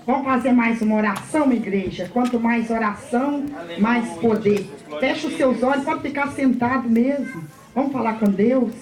Vamos fazer mais uma oração, igreja? Quanto mais oração, mais poder. Fecha os seus olhos, pode ficar sentado mesmo. Vamos falar com Deus.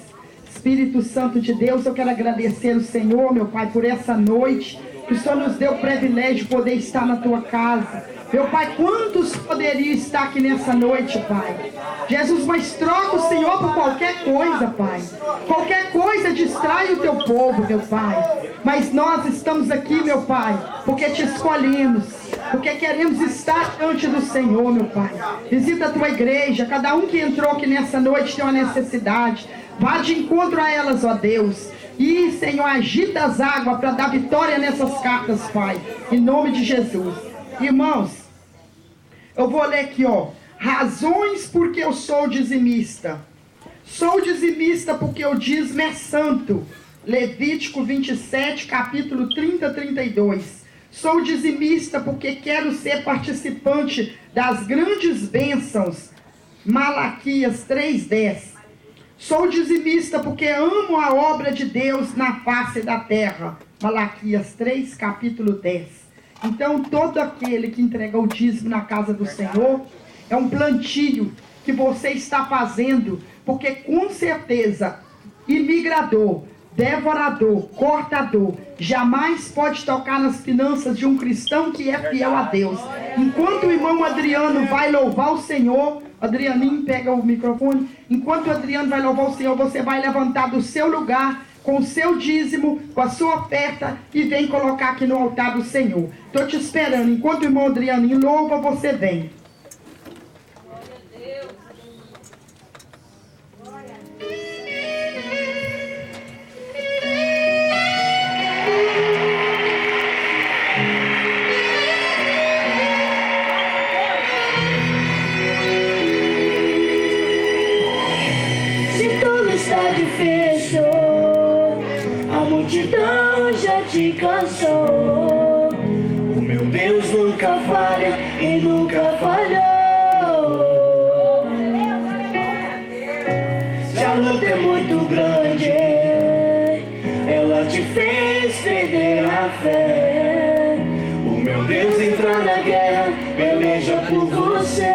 Espírito Santo de Deus, eu quero agradecer o Senhor, meu Pai, por essa noite, que o Senhor nos deu o privilégio de poder estar na tua casa. Meu Pai, quantos poderiam estar aqui nessa noite, Pai? Jesus, mas troca o Senhor por qualquer coisa, Pai. Qualquer coisa distrai o teu povo, meu Pai. Mas nós estamos aqui, meu Pai, porque te escolhemos, porque queremos estar diante do Senhor, meu Pai. Visita a tua igreja, cada um que entrou aqui nessa noite tem uma necessidade. Vá de encontro a elas, ó Deus. E, Senhor, agita as águas para dar vitória nessas cartas, Pai. Em nome de Jesus. Irmãos, eu vou ler aqui, ó. Razões porque eu sou dizimista. Sou dizimista porque o dízimo é santo. Levítico 27, capítulo 30, 32. Sou dizimista porque quero ser participante das grandes bênçãos. Malaquias 3:10. Sou dizimista porque amo a obra de Deus na face da terra. Malaquias 3, capítulo 10. Então, todo aquele que entrega o dízimo na casa do Senhor, é um plantio que você está fazendo, porque com certeza, imigrador, devorador, cortador, jamais pode tocar nas finanças de um cristão que é fiel a Deus. Enquanto o irmão Adriano vai louvar o Senhor, Adrianinho, pega o microfone. Enquanto o Adriano vai louvar o Senhor, você vai levantar do seu lugar, com o seu dízimo, com a sua oferta, e vem colocar aqui no altar do Senhor. Estou te esperando. Enquanto o irmão Adrianinho louva, você vem. A multidão já te cansou. O meu Deus nunca falha e nunca falhou. Se a luta é muito grande, ela te fez perder a fé. O meu Deus entra na guerra, peleja por você.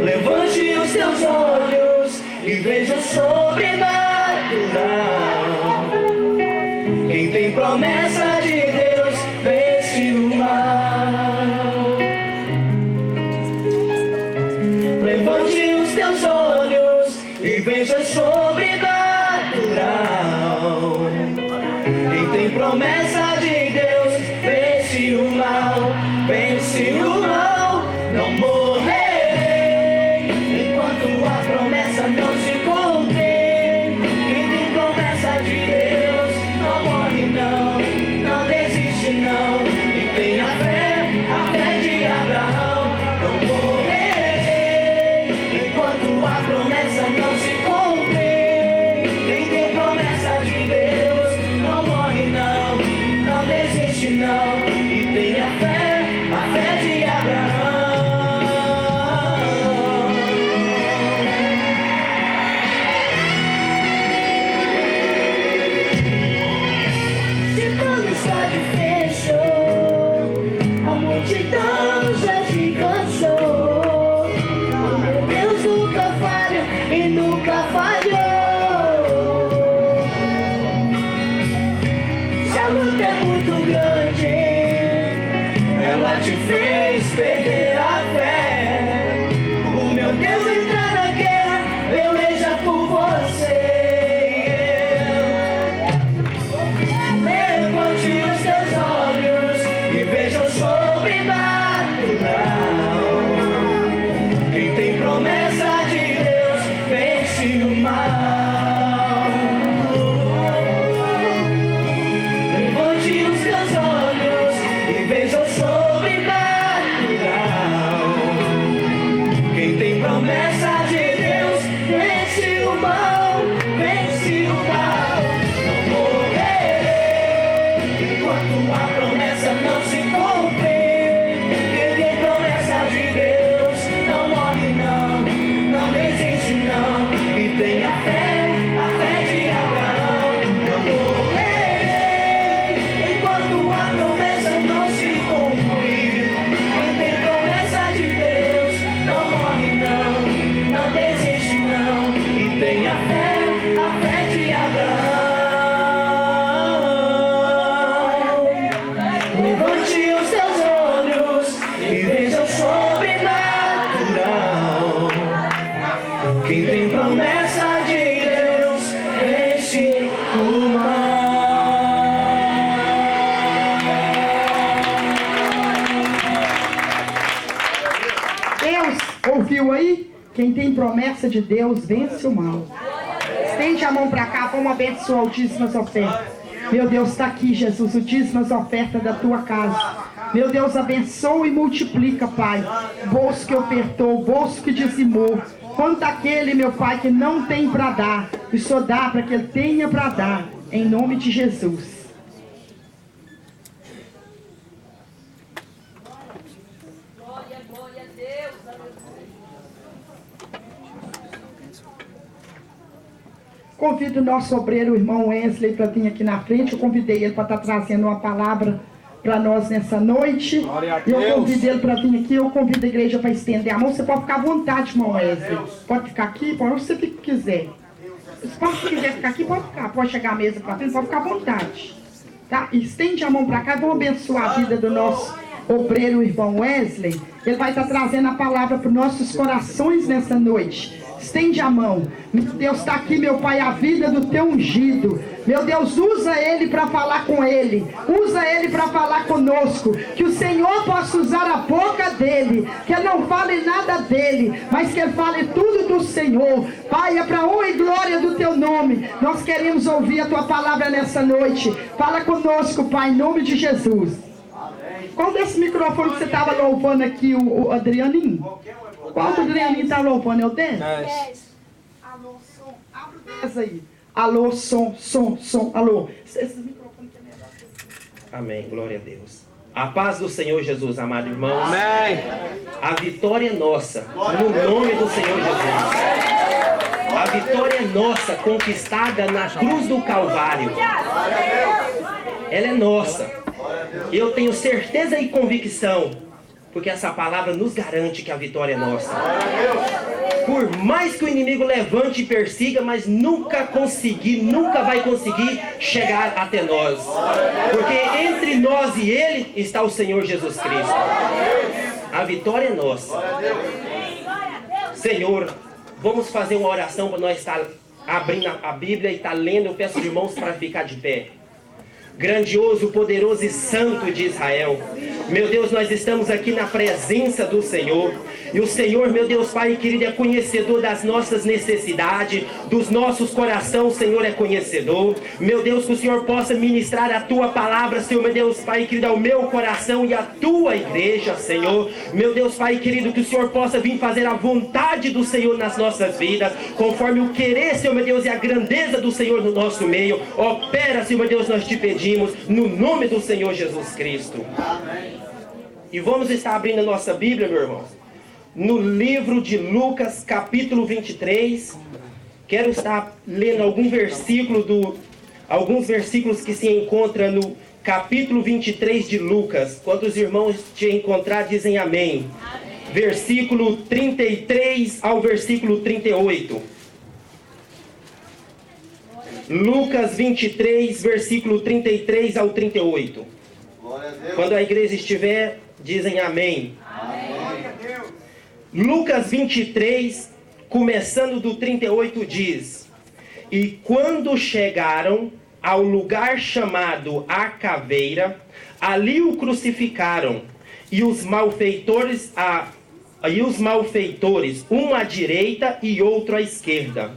Levante os teus olhos e veja o sobrenatural. Quem tem promessa de Deus vence o mal. Levante os teus olhos e veja o sobrenatural. Quem tem promessa de Deus vence o mal. Vence o mal, não morre. Não se cumpre. Quem tem promessa de Deus não morre não, não desiste não. E tem a fé de Abraão. Não morrerei enquanto a promessa não se cumpre. Quem tem promessa de Deus não morre não, Quem tem promessa de Deus vence o mal. Estende a mão para cá, vamos abençoar o dízimas ofertas. Meu Deus, está aqui, Jesus, o dízimas ofertas da tua casa. Meu Deus, abençoa e multiplica, Pai. Bolso que ofertou, bolso que dizimou. Quanto aquele, meu Pai, que não tem para dar, o Senhor dá para que ele tenha para dar, em nome de Jesus. Convido o nosso obreiro, o irmão Wesley, para vir aqui na frente. Eu convidei ele para estar trazendo uma palavra para nós nessa noite. Eu convido ele para vir aqui. Eu convido a igreja para estender a mão. Você pode ficar à vontade, irmão Wesley. Pode ficar aqui, pode onde você quiser. Se quiser ficar aqui, pode ficar. Pode chegar à mesa para frente, pode ficar à vontade. Tá? Estende a mão para cá. Vamos abençoar a vida do nosso obreiro, o irmão Wesley. Ele vai estar trazendo a palavra para os nossos corações nessa noite. Estende a mão. Meu Deus, está aqui, meu Pai, a vida do teu ungido. Meu Deus, usa ele para falar com ele. Usa ele para falar conosco. Que o Senhor possa usar a boca dele. Que ele não fale nada dele, mas que ele fale tudo do Senhor. Pai, é para honra e glória do teu nome. Nós queremos ouvir a tua palavra nessa noite. Fala conosco, Pai, em nome de Jesus. Qual desse microfone que você estava louvando aqui, o Adrianinho? Qual que o Adrianinho está louvando? É o 10? 10. Alô, som. Abre o 10 aí. Alô, som. Alô. Esse microfone que é melhor. Amém. Glória a Deus. A paz do Senhor Jesus, amado irmão. Amém. A vitória é nossa, no nome do Senhor Jesus. A vitória é nossa, conquistada na cruz do Calvário. Ela é nossa. Eu tenho certeza e convicção, porque essa palavra nos garante que a vitória é nossa. Por mais que o inimigo levante e persiga, mas nunca vai conseguir chegar até nós. Porque entre nós e ele está o Senhor Jesus Cristo. A vitória é nossa. Senhor, vamos fazer uma oração para nós estar abrindo a Bíblia e estar lendo. Eu peço aos irmãos para ficar de pé. Grandioso, poderoso e santo de Israel, meu Deus, nós estamos aqui na presença do Senhor. E o Senhor, meu Deus, Pai querido, é conhecedor das nossas necessidades, dos nossos corações. O Senhor é conhecedor. Meu Deus, que o Senhor possa ministrar a Tua palavra, Senhor, meu Deus, Pai querido, ao meu coração e à Tua igreja, Senhor. Meu Deus, Pai querido, que o Senhor possa vir fazer a vontade do Senhor nas nossas vidas, conforme o querer, Senhor, meu Deus, e a grandeza do Senhor no nosso meio. Opera, Senhor, meu Deus, nós te pedimos, no nome do Senhor Jesus Cristo. Amém. E vamos estar abrindo a nossa Bíblia, meu irmão, no livro de Lucas, capítulo 23. Quero estar lendo alguns versículos que se encontram no capítulo 23 de Lucas. Quando os irmãos te encontrar, dizem amém. Amém. Versículo 33 ao versículo 38. Lucas 23, versículo 33 ao 38. Quando a igreja estiver, dizem amém. Amém. Lucas 23, começando do 38, diz: E quando chegaram ao lugar chamado a Caveira, ali o crucificaram, e os malfeitores, um à direita e outro à esquerda.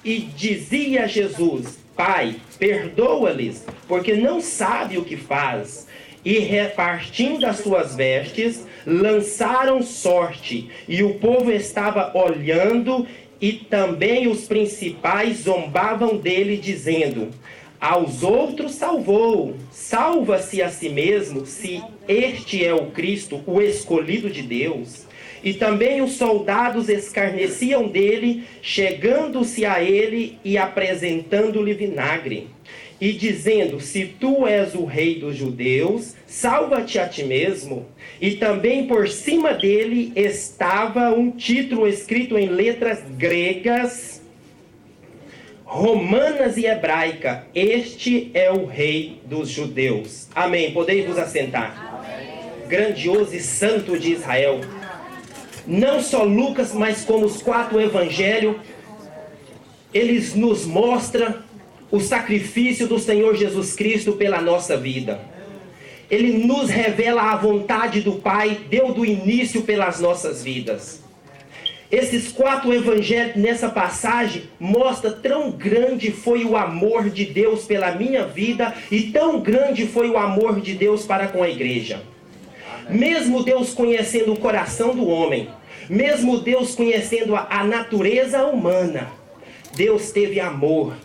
E dizia Jesus: Pai, perdoa-lhes, porque não sabe o que faz. E repartindo as suas vestes, lançaram sorte, e o povo estava olhando, e também os principais zombavam dele, dizendo: aos outros salvou, salva-se a si mesmo, se este é o Cristo, o escolhido de Deus. E também os soldados escarneciam dele, chegando-se a ele e apresentando-lhe vinagre. E dizendo: se tu és o rei dos judeus, salva-te a ti mesmo. E também por cima dele estava um título escrito em letras gregas, romanas e hebraica: este é o rei dos judeus. Amém. Podeis vos assentar. Amém. Grandioso e santo de Israel. Não só Lucas, mas como os 4 evangelhos, eles nos mostram o sacrifício do Senhor Jesus Cristo pela nossa vida. Ele nos revela a vontade do Pai, deu do início pelas nossas vidas. Esses 4 evangelhos nessa passagem mostra tão grande foi o amor de Deus pela minha vida e tão grande foi o amor de Deus para com a igreja. Mesmo Deus conhecendo o coração do homem, mesmo Deus conhecendo a natureza humana, Deus teve amor.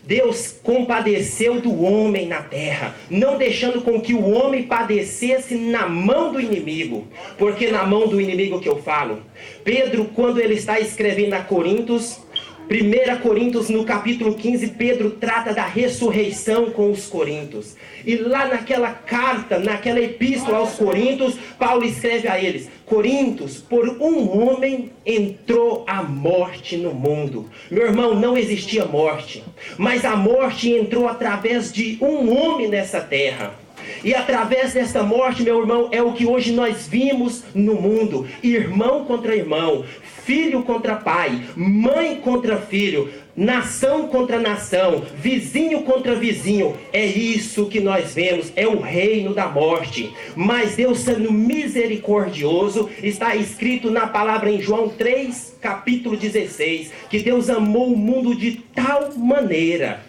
Deus compadeceu do homem na terra, não deixando com que o homem padecesse na mão do inimigo. Porque na mão do inimigo que eu falo, Pedro, quando ele está escrevendo a Coríntios, 1 Coríntios no capítulo 15, Pedro trata da ressurreição com os coríntios. E lá naquela carta, naquela epístola aos coríntios, Paulo escreve a eles: Coríntios, por um homem entrou a morte no mundo. Meu irmão, não existia morte, mas a morte entrou através de um homem nessa terra. E através desta morte, meu irmão, é o que hoje nós vimos no mundo: irmão contra irmão, filho contra pai, mãe contra filho, nação contra nação, vizinho contra vizinho. É isso que nós vemos, é o reino da morte. Mas Deus, sendo misericordioso, está escrito na palavra em João 3, capítulo 16, que Deus amou o mundo de tal maneira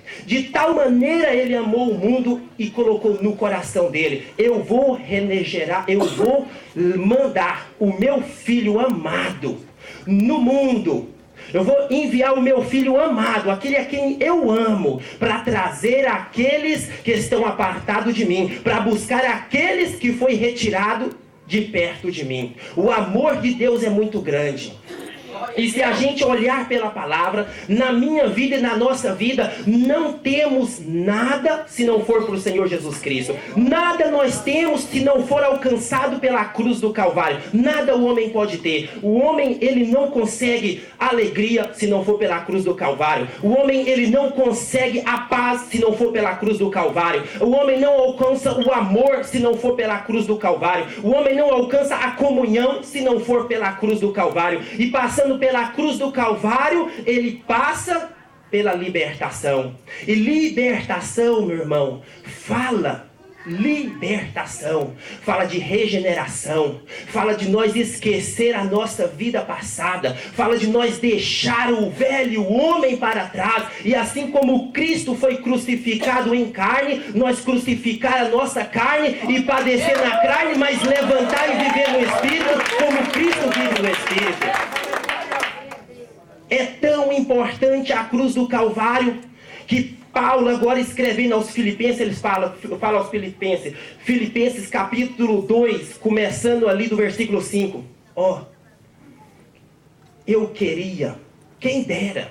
ele amou o mundo e colocou no coração dele: eu vou regenerar, eu vou mandar o meu filho amado no mundo. Eu vou enviar o meu filho amado, aquele a quem eu amo, para trazer aqueles que estão apartados de mim, para buscar aqueles que foi retirado de perto de mim. O amor de Deus é muito grande. E se a gente olhar pela palavra, na minha vida e na nossa vida, não temos nada se não for para o Senhor Jesus Cristo. Nada nós temos se não for alcançado pela cruz do Calvário. Nada o homem pode ter. O homem, ele não consegue alegria se não for pela cruz do Calvário. O homem, ele não consegue a paz se não for pela cruz do Calvário. O homem não alcança o amor se não for pela cruz do Calvário. O homem não alcança a comunhão se não for pela cruz do Calvário. E passando pela cruz do Calvário, ele passa pela libertação. E libertação, meu irmão, fala de regeneração, fala de nós esquecer a nossa vida passada, fala de nós deixar o velho homem para trás, e assim como Cristo foi crucificado em carne, nós crucificar a nossa carne e padecer na carne, mas levantar e viver no Espírito como Cristo vive no Espírito. É tão importante a cruz do Calvário que Paulo, agora escrevendo aos Filipenses, ele fala aos Filipenses, Filipenses capítulo 2, começando ali do versículo 5. Eu queria, quem dera,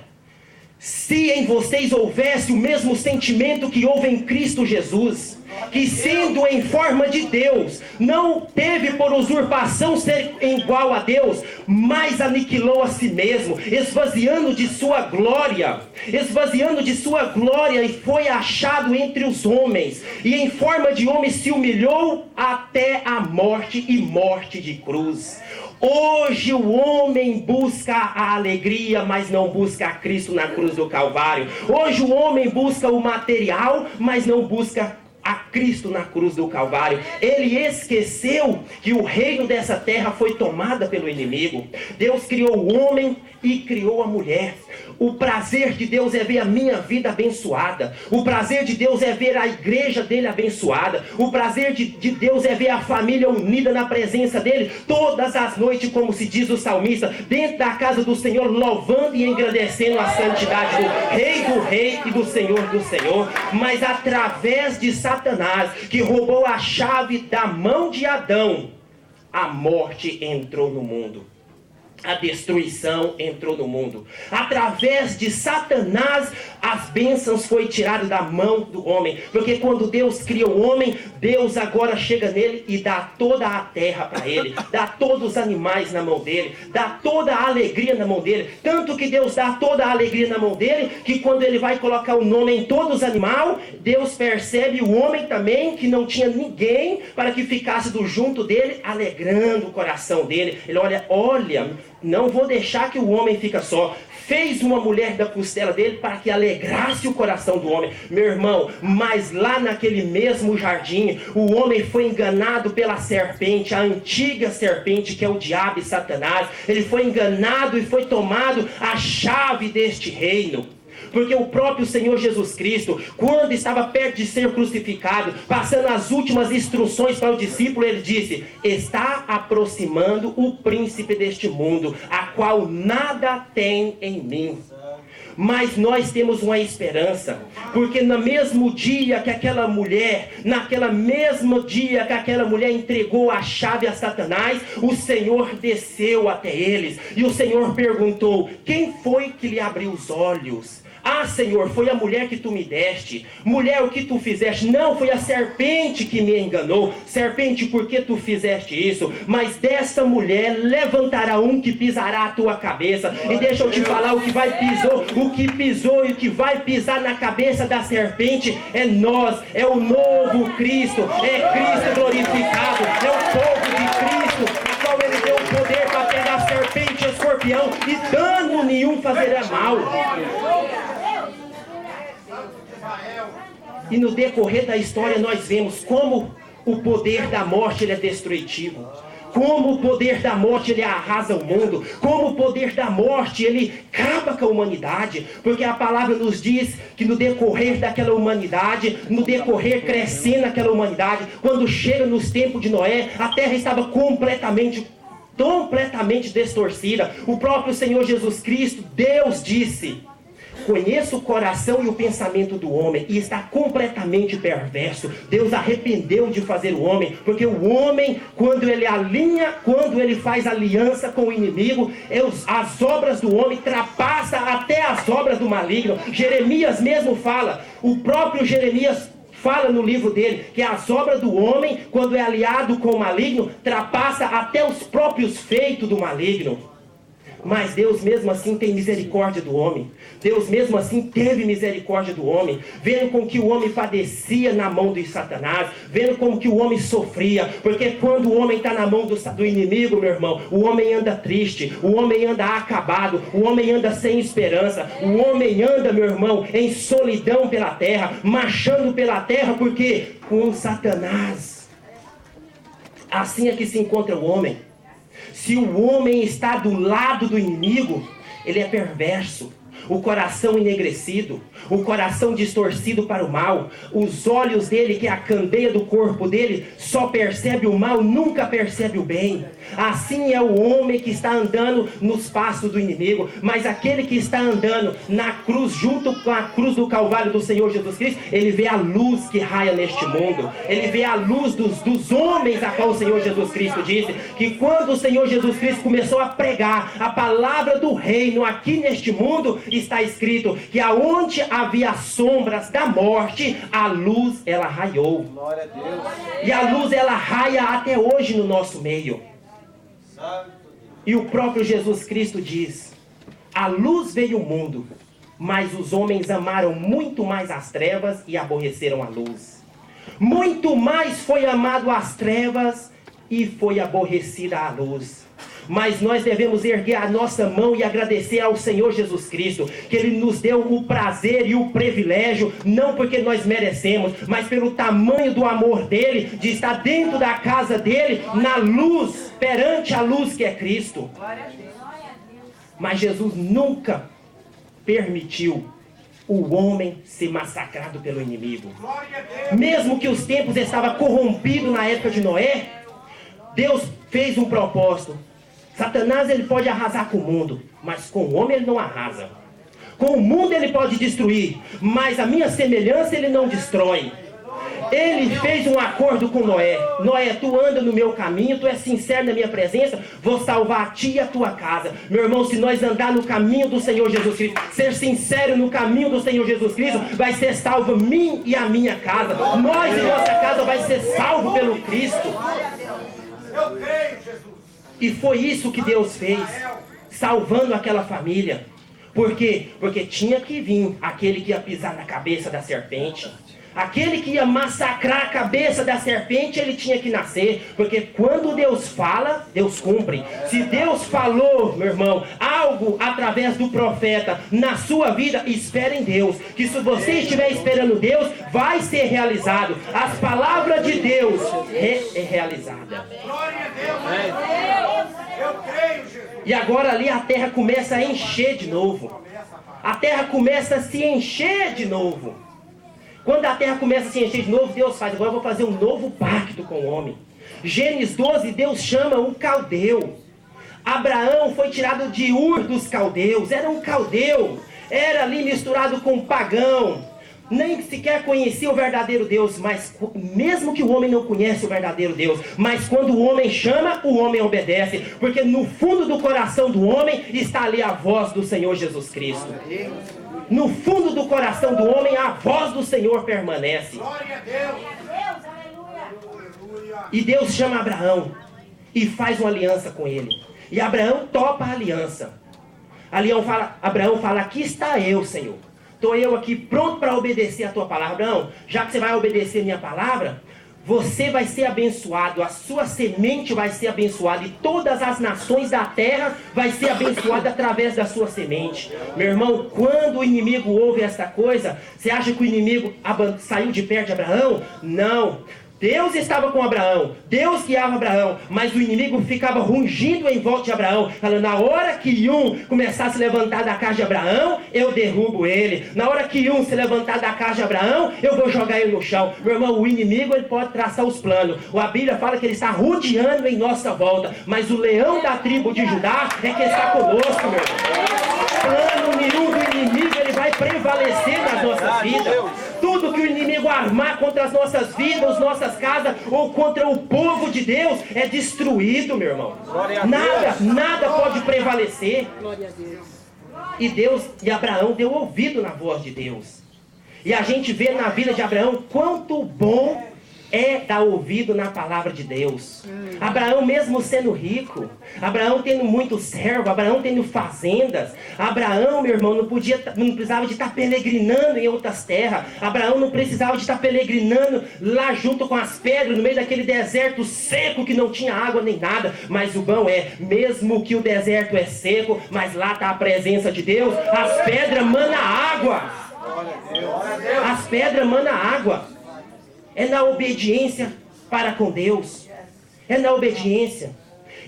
se em vocês houvesse o mesmo sentimento que houve em Cristo Jesus, que sendo em forma de Deus, não teve por usurpação ser igual a Deus, mas aniquilou a si mesmo, esvaziando de sua glória, e foi achado entre os homens, e em forma de homem se humilhou até a morte, e morte de cruz. Hoje o homem busca a alegria, mas não busca a Cristo na cruz do Calvário. Hoje o homem busca o material, mas não busca a Cristo na cruz do Calvário. Ele esqueceu que o reino dessa terra foi tomado pelo inimigo. Deus criou o homem e criou a mulher. O prazer de Deus é ver a minha vida abençoada. O prazer de Deus é ver a igreja dele abençoada. O prazer de Deus é ver a família unida na presença dele todas as noites, como se diz o salmista, dentro da casa do Senhor, louvando e engrandecendo a santidade do Rei e do Senhor. Mas através de Satanás, que roubou a chave da mão de Adão, a morte entrou no mundo. A destruição entrou no mundo. Através de Satanás, as bênçãos foi tirado da mão do homem. Porque quando Deus cria o homem, Deus agora chega nele e dá toda a terra para ele. Dá todos os animais na mão dele. Dá toda a alegria na mão dele. Tanto que Deus dá toda a alegria na mão dele, que quando ele vai colocar o nome em todos os animais, Deus percebe o homem também, que não tinha ninguém para que ficasse do junto dele, alegrando o coração dele. Ele olha, não vou deixar que o homem fique só. Fez uma mulher da costela dele para que alegrasse o coração do homem. Meu irmão, mas lá naquele mesmo jardim, o homem foi enganado pela serpente, a antiga serpente que é o diabo e Satanás. Ele foi enganado e foi tomado a chave deste reino. Porque o próprio Senhor Jesus Cristo, quando estava perto de ser crucificado, passando as últimas instruções para o discípulo, ele disse: está aproximando o príncipe deste mundo, a qual nada tem em mim. Mas nós temos uma esperança, porque no mesmo dia que aquela mulher, entregou a chave a Satanás, o Senhor desceu até eles, e o Senhor perguntou: quem foi que lhe abriu os olhos? Ah, Senhor, foi a mulher que tu me deste. Mulher, o que tu fizeste? Não, foi a serpente que me enganou. Serpente, por que tu fizeste isso? Mas dessa mulher levantará um que pisará a tua cabeça. E deixa eu te falar, o que pisou e o que vai pisar na cabeça da serpente é nós, é o novo Cristo, é Cristo glorificado, é o povo de Cristo, a qual ele deu o poder para pegar a serpente e o escorpião, e dano nenhum fazerá mal. E no decorrer da história nós vemos como o poder da morte ele é destrutivo. Como o poder da morte ele arrasa o mundo. Como o poder da morte ele acaba com a humanidade. Porque a palavra nos diz que no decorrer daquela humanidade, no decorrer crescendo aquela humanidade, quando chega nos tempos de Noé, a terra estava completamente distorcida. O próprio Senhor Jesus Cristo, Deus disse: conheço o coração e o pensamento do homem, e está completamente perverso. Deus arrependeu de fazer o homem, porque o homem, quando ele faz aliança com o inimigo, as obras do homem ultrapassam até as obras do maligno. Jeremias mesmo fala, o próprio Jeremias fala no livro dele, que as obras do homem, quando é aliado com o maligno, ultrapassa até os próprios feitos do maligno. Mas Deus mesmo assim tem misericórdia do homem. Deus mesmo assim teve misericórdia do homem, vendo como que o homem padecia na mão de Satanás, vendo como que o homem sofria, porque quando o homem está na mão do inimigo, meu irmão, o homem anda triste, o homem anda acabado, o homem anda sem esperança, o homem anda, meu irmão, em solidão pela terra, marchando pela terra, porque com Satanás, assim é que se encontra o homem. Se o homem está do lado do inimigo, ele é perverso, o coração enegrecido, o coração distorcido para o mal, os olhos dele, que é a candeia do corpo dele, só percebe o mal, nunca percebe o bem. Assim é o homem que está andando nos passos do inimigo. Mas aquele que está andando na cruz, junto com a cruz do Calvário do Senhor Jesus Cristo, ele vê a luz que raia neste mundo, ele vê a luz dos homens, a qual o Senhor Jesus Cristo disse que quando o Senhor Jesus Cristo começou a pregar a palavra do reino aqui neste mundo, está escrito que aonde havia sombras da morte, a luz ela raiou. Glória a Deus. E a luz ela raia até hoje no nosso meio. E o próprio Jesus Cristo diz: a luz veio ao mundo, mas os homens amaram muito mais as trevas e aborreceram a luz. Muito mais foi amado as trevas e foi aborrecida a luz. Mas nós devemos erguer a nossa mão e agradecer ao Senhor Jesus Cristo, que Ele nos deu o prazer e o privilégio, não porque nós merecemos, mas pelo tamanho do amor dEle, de estar dentro da casa dEle, na luz, perante a luz que é Cristo. Mas Jesus nunca permitiu o homem ser massacrado pelo inimigo. Mesmo que os tempos estavam corrompidos na época de Noé, Deus fez um propósito. Satanás ele pode arrasar com o mundo, mas com o homem ele não arrasa. Com o mundo ele pode destruir, mas a minha semelhança ele não destrói. Ele fez um acordo com Noé. Noé, tu anda no meu caminho, tu és sincero na minha presença, vou salvar a ti e a tua casa. Meu irmão, se nós andar no caminho do Senhor Jesus Cristo, ser sincero no caminho do Senhor Jesus Cristo, vai ser salvo mim e a minha casa. Nós e nossa casa vai ser salvo pelo Cristo. Eu creio, Jesus. E foi isso que Deus fez, salvando aquela família. Por quê? Porque tinha que vir aquele que ia pisar na cabeça da serpente. Aquele que ia massacrar a cabeça da serpente, ele tinha que nascer. Porque quando Deus fala, Deus cumpre. Se Deus falou, meu irmão, algo através do profeta na sua vida, espere em Deus. Que se você estiver esperando Deus, vai ser realizado. As palavras de Deus é realizada. Glória a Deus. Eu creio, Jesus. E agora ali a terra começa a encher de novo. A terra começa a se encher de novo. Quando a terra começa a se encher de novo, Deus faz, agora eu vou fazer um novo pacto com o homem. Gênesis 12, Deus chama um caldeu. Abraão foi tirado de Ur dos caldeus, era um caldeu, era ali misturado com um pagão, nem sequer conhecia o verdadeiro Deus, mas mesmo que o homem não conhece o verdadeiro Deus, mas quando o homem chama, o homem obedece, porque no fundo do coração do homem está ali a voz do Senhor Jesus Cristo. No fundo do coração do homem, a voz do Senhor permanece. Glória a Deus. E Deus chama Abraão e faz uma aliança com ele. E Abraão topa a aliança. Abraão fala, aqui está eu, Senhor. Estou eu aqui pronto para obedecer a tua palavra. Abraão, já que você vai obedecer a minha palavra, você vai ser abençoado, a sua semente vai ser abençoada, e todas as nações da terra vai ser abençoada através da sua semente. Meu irmão, quando o inimigo ouve esta coisa, você acha que o inimigo saiu de perto de Abraão? Não. Deus estava com Abraão, Deus guiava Abraão, mas o inimigo ficava rungindo em volta de Abraão, falando, na hora que um começar a se levantar da casa de Abraão, eu derrubo ele. Na hora que um se levantar da casa de Abraão, eu vou jogar ele no chão. Meu irmão, o inimigo ele pode traçar os planos. A Bíblia fala que ele está rodeando em nossa volta, mas o leão da tribo de Judá é que está conosco, meu irmão. Plano nenhum do inimigo ele vai prevalecer nas nossas vidas. Tudo que o inimigo armar contra as nossas vidas, nossas casas, ou contra o povo de Deus, é destruído, meu irmão. Nada pode prevalecer. E Abraão deu ouvido na voz de Deus. E a gente vê na vida de Abraão quanto bom é dar ouvido na palavra de Deus. Abraão mesmo sendo rico, Abraão tendo muito servo, Abraão tendo fazendas, Abraão, meu irmão, não precisava de estar peregrinando em outras terras, Abraão não precisava de estar peregrinando lá junto com as pedras, no meio daquele deserto seco que não tinha água nem nada. Mas o bom é, mesmo que o deserto é seco, mas lá está a presença de Deus, as pedras manam água. As pedras manam água. É na obediência para com Deus. É na obediência.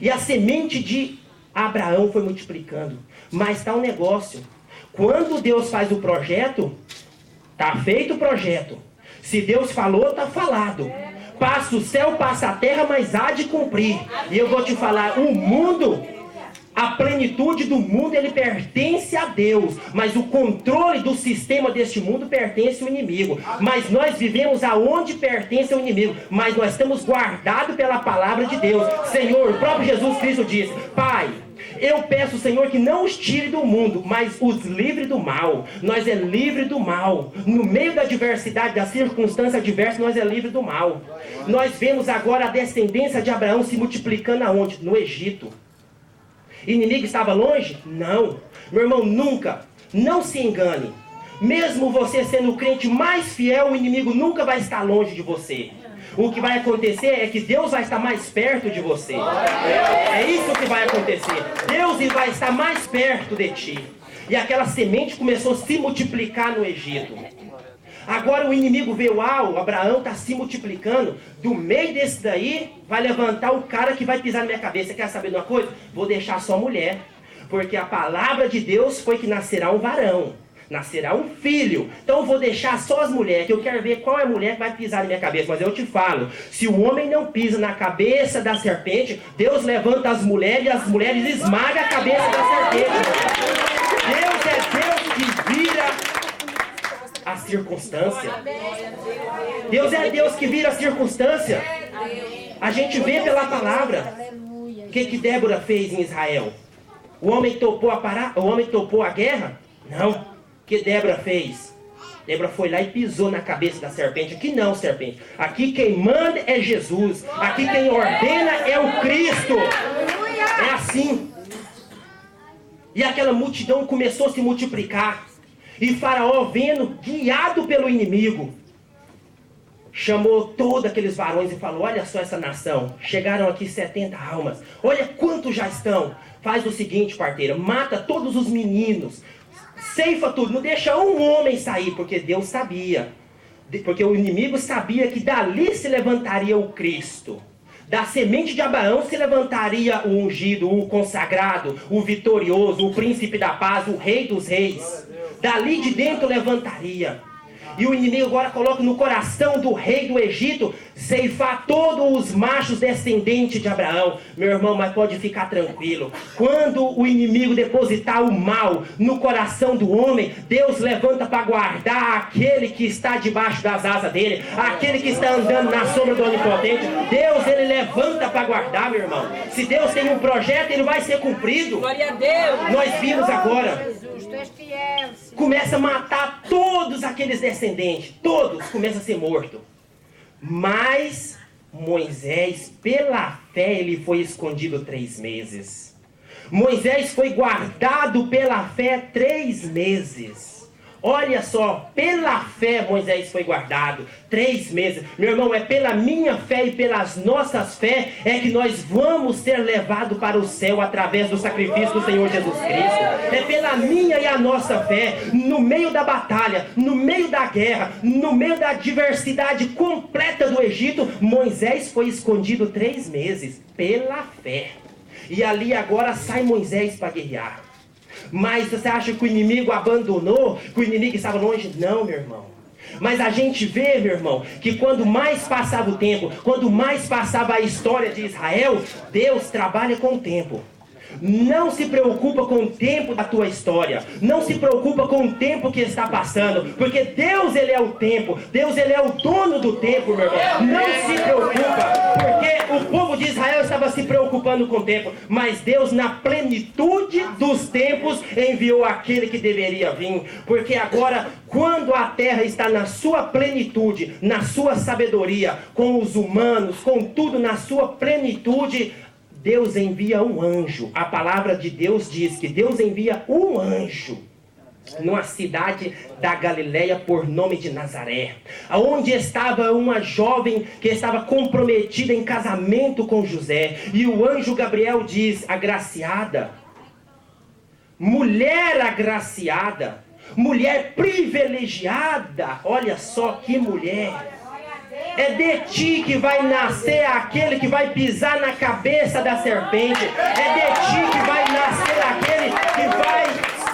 E a semente de Abraão foi multiplicando. Mas está um negócio. Quando Deus faz o projeto, está feito o projeto. Se Deus falou, está falado. Passa o céu, passa a terra, mas há de cumprir. E eu vou te falar, o mundo... A plenitude do mundo, ele pertence a Deus. Mas o controle do sistema deste mundo pertence ao inimigo. Mas nós vivemos aonde pertence ao inimigo. Mas nós estamos guardados pela palavra de Deus. Senhor, o próprio Jesus Cristo disse, Pai, eu peço, Senhor, que não os tire do mundo, mas os livre do mal. Nós é livre do mal. No meio da adversidade, da circunstância adversa, nós é livre do mal. Nós vemos agora a descendência de Abraão se multiplicando aonde? No Egito. Inimigo estava longe? Não. Meu irmão, nunca. Não se engane. Mesmo você sendo o crente mais fiel, o inimigo nunca vai estar longe de você. O que vai acontecer é que Deus vai estar mais perto de você. É isso que vai acontecer. Deus vai estar mais perto de ti. E aquela semente começou a se multiplicar no Egito. Agora o inimigo vê, uau, Abraão está se multiplicando. Do meio desse daí, vai levantar o cara que vai pisar na minha cabeça. Quer saber de uma coisa? Vou deixar só mulher. Porque a palavra de Deus foi que nascerá um varão. Nascerá um filho. Então eu vou deixar só as mulheres, que eu quero ver qual é a mulher que vai pisar na minha cabeça. Mas eu te falo, se o homem não pisa na cabeça da serpente, Deus levanta as mulheres e as mulheres esmagam a cabeça da serpente. Deus é Deus que vira a circunstância. Deus é Deus que vira a circunstância. A gente vê pela palavra. O que Débora fez em Israel? O homem topou a guerra? Não. O que Débora fez? Débora foi lá e pisou na cabeça da serpente. Aqui não, serpente. Aqui quem manda é Jesus. Aqui quem ordena é o Cristo. É assim. E aquela multidão começou a se multiplicar. E Faraó, vendo, guiado pelo inimigo, chamou todos aqueles varões e falou: olha só essa nação, chegaram aqui 70 almas, olha quantos já estão. Faz o seguinte, parteira, mata todos os meninos, ceifa tudo, não deixa um homem sair, porque Deus sabia, porque o inimigo sabia que dali se levantaria o Cristo. Da semente de Abraão se levantaria o ungido, o consagrado, o vitorioso, o príncipe da paz, o rei dos reis. Dali de dentro levantaria. E o inimigo agora coloca no coração do rei do Egito ceifar todos os machos descendentes de Abraão. Meu irmão, mas pode ficar tranquilo. Quando o inimigo depositar o mal no coração do homem, Deus levanta para guardar aquele que está debaixo das asas dele, aquele que está andando na sombra do Onipotente. Deus, ele levanta para guardar, meu irmão. Se Deus tem um projeto, ele vai ser cumprido. Glória a Deus. Nós vimos agora. Jesus, tu és fiel. Começa a matar todos aqueles descendentes. Todos começam a ser mortos. Mas Moisés, pela fé, ele foi escondido 3 meses. Moisés foi guardado pela fé 3 meses. Olha só, pela fé Moisés foi guardado 3 meses. Meu irmão, é pela minha fé e pelas nossas fé é que nós vamos ser levados para o céu através do sacrifício do Senhor Jesus Cristo. É pela minha e a nossa fé, no meio da batalha, no meio da guerra, no meio da adversidade completa do Egito, Moisés foi escondido 3 meses pela fé. E ali agora sai Moisés para guerrear. Mas você acha que o inimigo abandonou? Que o inimigo estava longe? Não, meu irmão. Mas a gente vê, meu irmão, que quando mais passava o tempo, quando mais passava a história de Israel, Deus trabalha com o tempo. Não se preocupa com o tempo da tua história. Não se preocupa com o tempo que está passando. Porque Deus, ele é o tempo. Deus, ele é o dono do tempo, meu irmão. Não se preocupa. Porque o povo de Israel estava se preocupando com o tempo. Mas Deus, na plenitude dos tempos, enviou aquele que deveria vir. Porque agora, quando a terra está na sua plenitude, na sua sabedoria, com os humanos, com tudo na sua plenitude, Deus envia um anjo. A palavra de Deus diz que Deus envia um anjo numa cidade da Galileia por nome de Nazaré, onde estava uma jovem que estava comprometida em casamento com José. E o anjo Gabriel diz: agraciada, mulher agraciada, mulher privilegiada. Olha só que mulher. É de ti que vai nascer aquele que vai pisar na cabeça da serpente. É de ti que vai nascer aquele que vai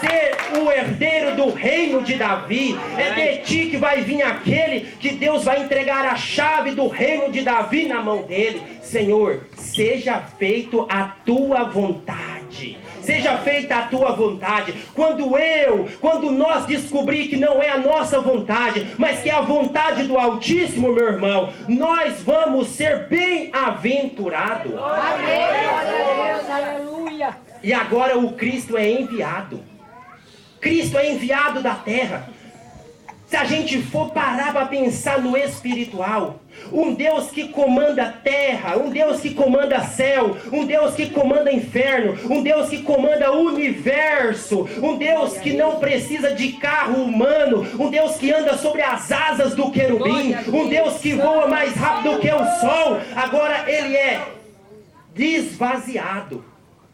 ser o herdeiro do reino de Davi. É de ti que vai vir aquele que Deus vai entregar a chave do reino de Davi na mão dele. Senhor, seja feito a tua vontade. Seja feita a tua vontade. Quando nós descobrir que não é a nossa vontade, mas que é a vontade do Altíssimo, meu irmão, nós vamos ser bem-aventurados. Aleluia. E agora o Cristo é enviado. Cristo é enviado da terra. Se a gente for parar para pensar no espiritual, um Deus que comanda terra, um Deus que comanda céu, um Deus que comanda inferno, um Deus que comanda universo, um Deus que não precisa de carro humano, um Deus que anda sobre as asas do querubim, um Deus que voa mais rápido que o sol. Agora ele é desvaziado,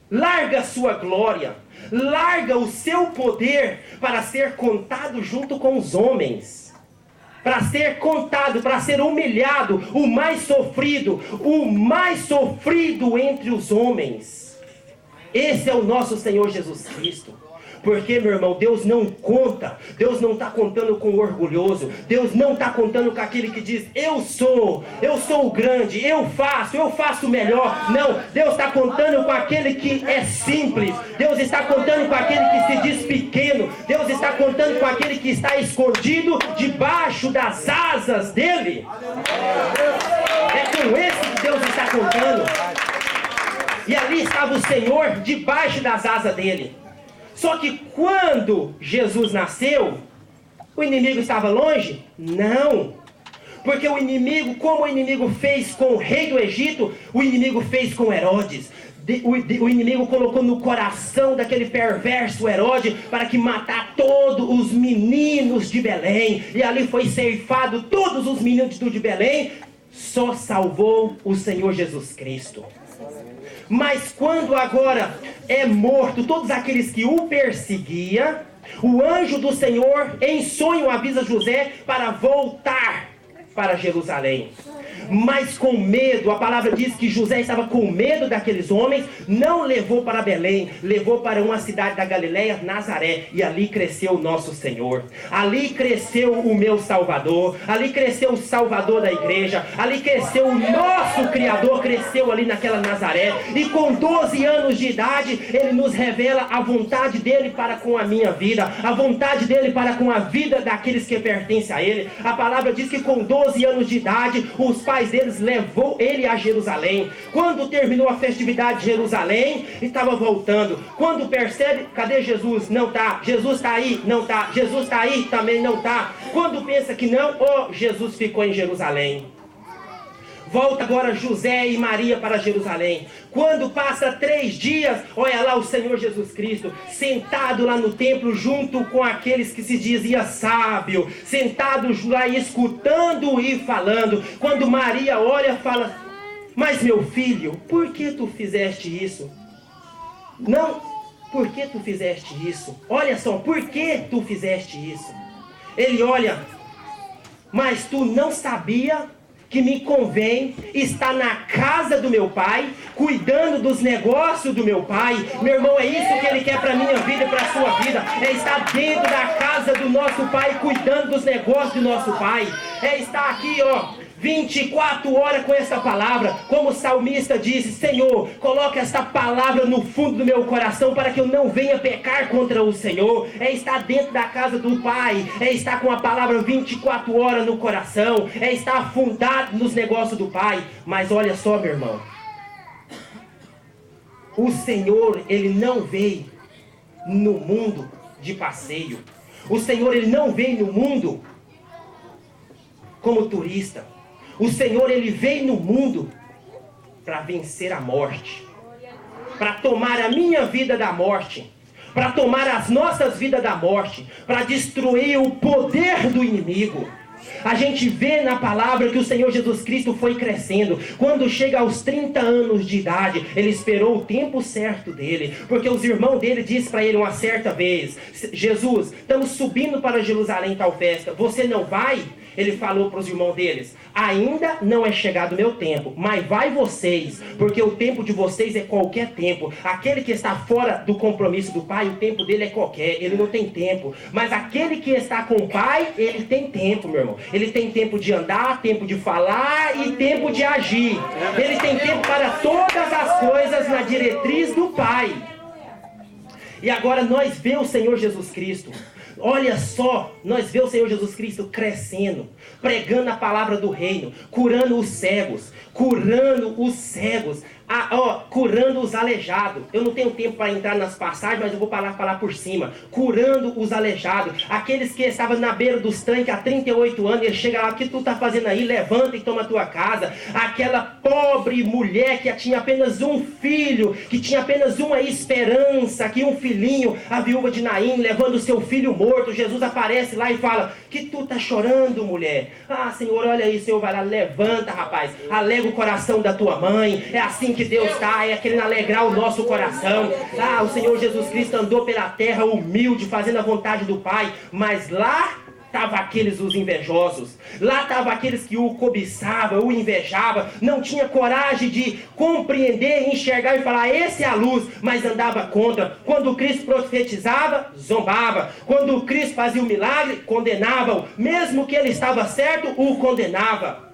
larga sua glória, larga o seu poder para ser contado junto com os homens, para ser contado, para ser humilhado, o mais sofrido entre os homens. Esse é o nosso Senhor Jesus Cristo. Porque, meu irmão, Deus não conta, Deus não está contando com o orgulhoso, Deus não está contando com aquele que diz: eu sou o grande, eu faço melhor. Não, Deus está contando com aquele que é simples, Deus está contando com aquele que se diz pequeno, Deus está contando com aquele que está escondido debaixo das asas dele. É com esse que Deus está contando. E ali estava o Senhor debaixo das asas dele. Só que quando Jesus nasceu, o inimigo estava longe? Não. Porque o inimigo, como o inimigo fez com o rei do Egito, o inimigo fez com Herodes. o inimigo colocou no coração daquele perverso Herodes para que matar todos os meninos de Belém. E ali foi ceifado todos os meninos de Belém. Só salvou o Senhor Jesus Cristo. Mas quando agora é morto todos aqueles que o perseguiam, o anjo do Senhor em sonho avisa José para voltar para Jerusalém. Mas com medo, a palavra diz que José estava com medo daqueles homens, não levou para Belém, levou para uma cidade da Galileia, Nazaré, e ali cresceu o nosso Senhor, ali cresceu o meu Salvador, ali cresceu o Salvador da igreja, ali cresceu o nosso Criador, cresceu ali naquela Nazaré, e com 12 anos de idade, ele nos revela a vontade dele para com a minha vida, a vontade dele para com a vida daqueles que pertencem a ele. A palavra diz que com 12 anos de idade, os pais deles levou ele a Jerusalém. Quando terminou a festividade de Jerusalém, estava voltando. Quando percebe, cadê Jesus? Não está. Jesus está aí? Não está. Jesus está aí? Também não está. Quando pensa que não, Jesus ficou em Jerusalém. Volta agora José e Maria para Jerusalém. Quando passa 3 dias, olha lá o Senhor Jesus Cristo, sentado lá no templo, junto com aqueles que se dizia sábio, sentados lá escutando e falando. Quando Maria olha, fala: mas meu filho, por que tu fizeste isso? Não, por que tu fizeste isso? Olha só, por que tu fizeste isso? Ele olha: mas tu não sabia que me convém estar na casa do meu pai, cuidando dos negócios do meu pai? Meu irmão, é isso que ele quer para a minha vida e para a sua vida. É estar dentro da casa do nosso pai, cuidando dos negócios do nosso pai. É estar aqui, 24 horas com essa palavra, como o salmista disse: Senhor, coloca esta palavra no fundo do meu coração para que eu não venha pecar contra o Senhor. É estar dentro da casa do Pai, é estar com a palavra 24 horas no coração, é estar afundado nos negócios do Pai. Mas olha só, meu irmão, o Senhor, ele não veio no mundo de passeio. O Senhor, ele não veio no mundo como turista. O Senhor, ele veio no mundo para vencer a morte, para tomar a minha vida da morte, para tomar as nossas vidas da morte, para destruir o poder do inimigo. A gente vê na palavra que o Senhor Jesus Cristo foi crescendo. Quando chega aos 30 anos de idade, ele esperou o tempo certo dele, porque os irmãos dele disseram para ele uma certa vez: Jesus, estamos subindo para Jerusalém tal festa, você não vai? Ele falou para os irmãos deles: ainda não é chegado o meu tempo, mas vai vocês, porque o tempo de vocês é qualquer tempo. Aquele que está fora do compromisso do Pai, o tempo dele é qualquer, ele não tem tempo. Mas aquele que está com o Pai, ele tem tempo, meu irmão. Ele tem tempo de andar, tempo de falar e tempo de agir. Ele tem tempo para todas as coisas na diretriz do Pai. E agora nós vemos o Senhor Jesus Cristo. Olha só, nós vemos o Senhor Jesus Cristo crescendo, pregando a palavra do reino, curando os cegos, curando os aleijados. Eu não tenho tempo para entrar nas passagens, mas eu vou falar por cima. Curando os aleijados, aqueles que estavam na beira dos tanques há 38 anos, ele chega lá: o que tu está fazendo aí? Levanta e toma a tua casa. Aquela pobre mulher que tinha apenas um filho, que tinha apenas uma esperança, aqui um filhinho, a viúva de Naim, levando o seu filho morto. Jesus aparece lá e fala: que tu está chorando, mulher? Ah, Senhor, olha aí. Senhor vai lá: levanta, rapaz, alega o coração da tua mãe. É assim que Deus está, é querendo alegrar o nosso coração. Ah, o Senhor Jesus Cristo andou pela terra humilde, fazendo a vontade do Pai, mas lá estavam aqueles os invejosos, lá estavam aqueles que o cobiçavam, o invejavam, não tinha coragem de compreender, enxergar e falar: esse é a luz, mas andava contra. Quando Cristo profetizava, zombava. Quando Cristo fazia o milagre, condenava-o. Mesmo que ele estava certo, o condenava.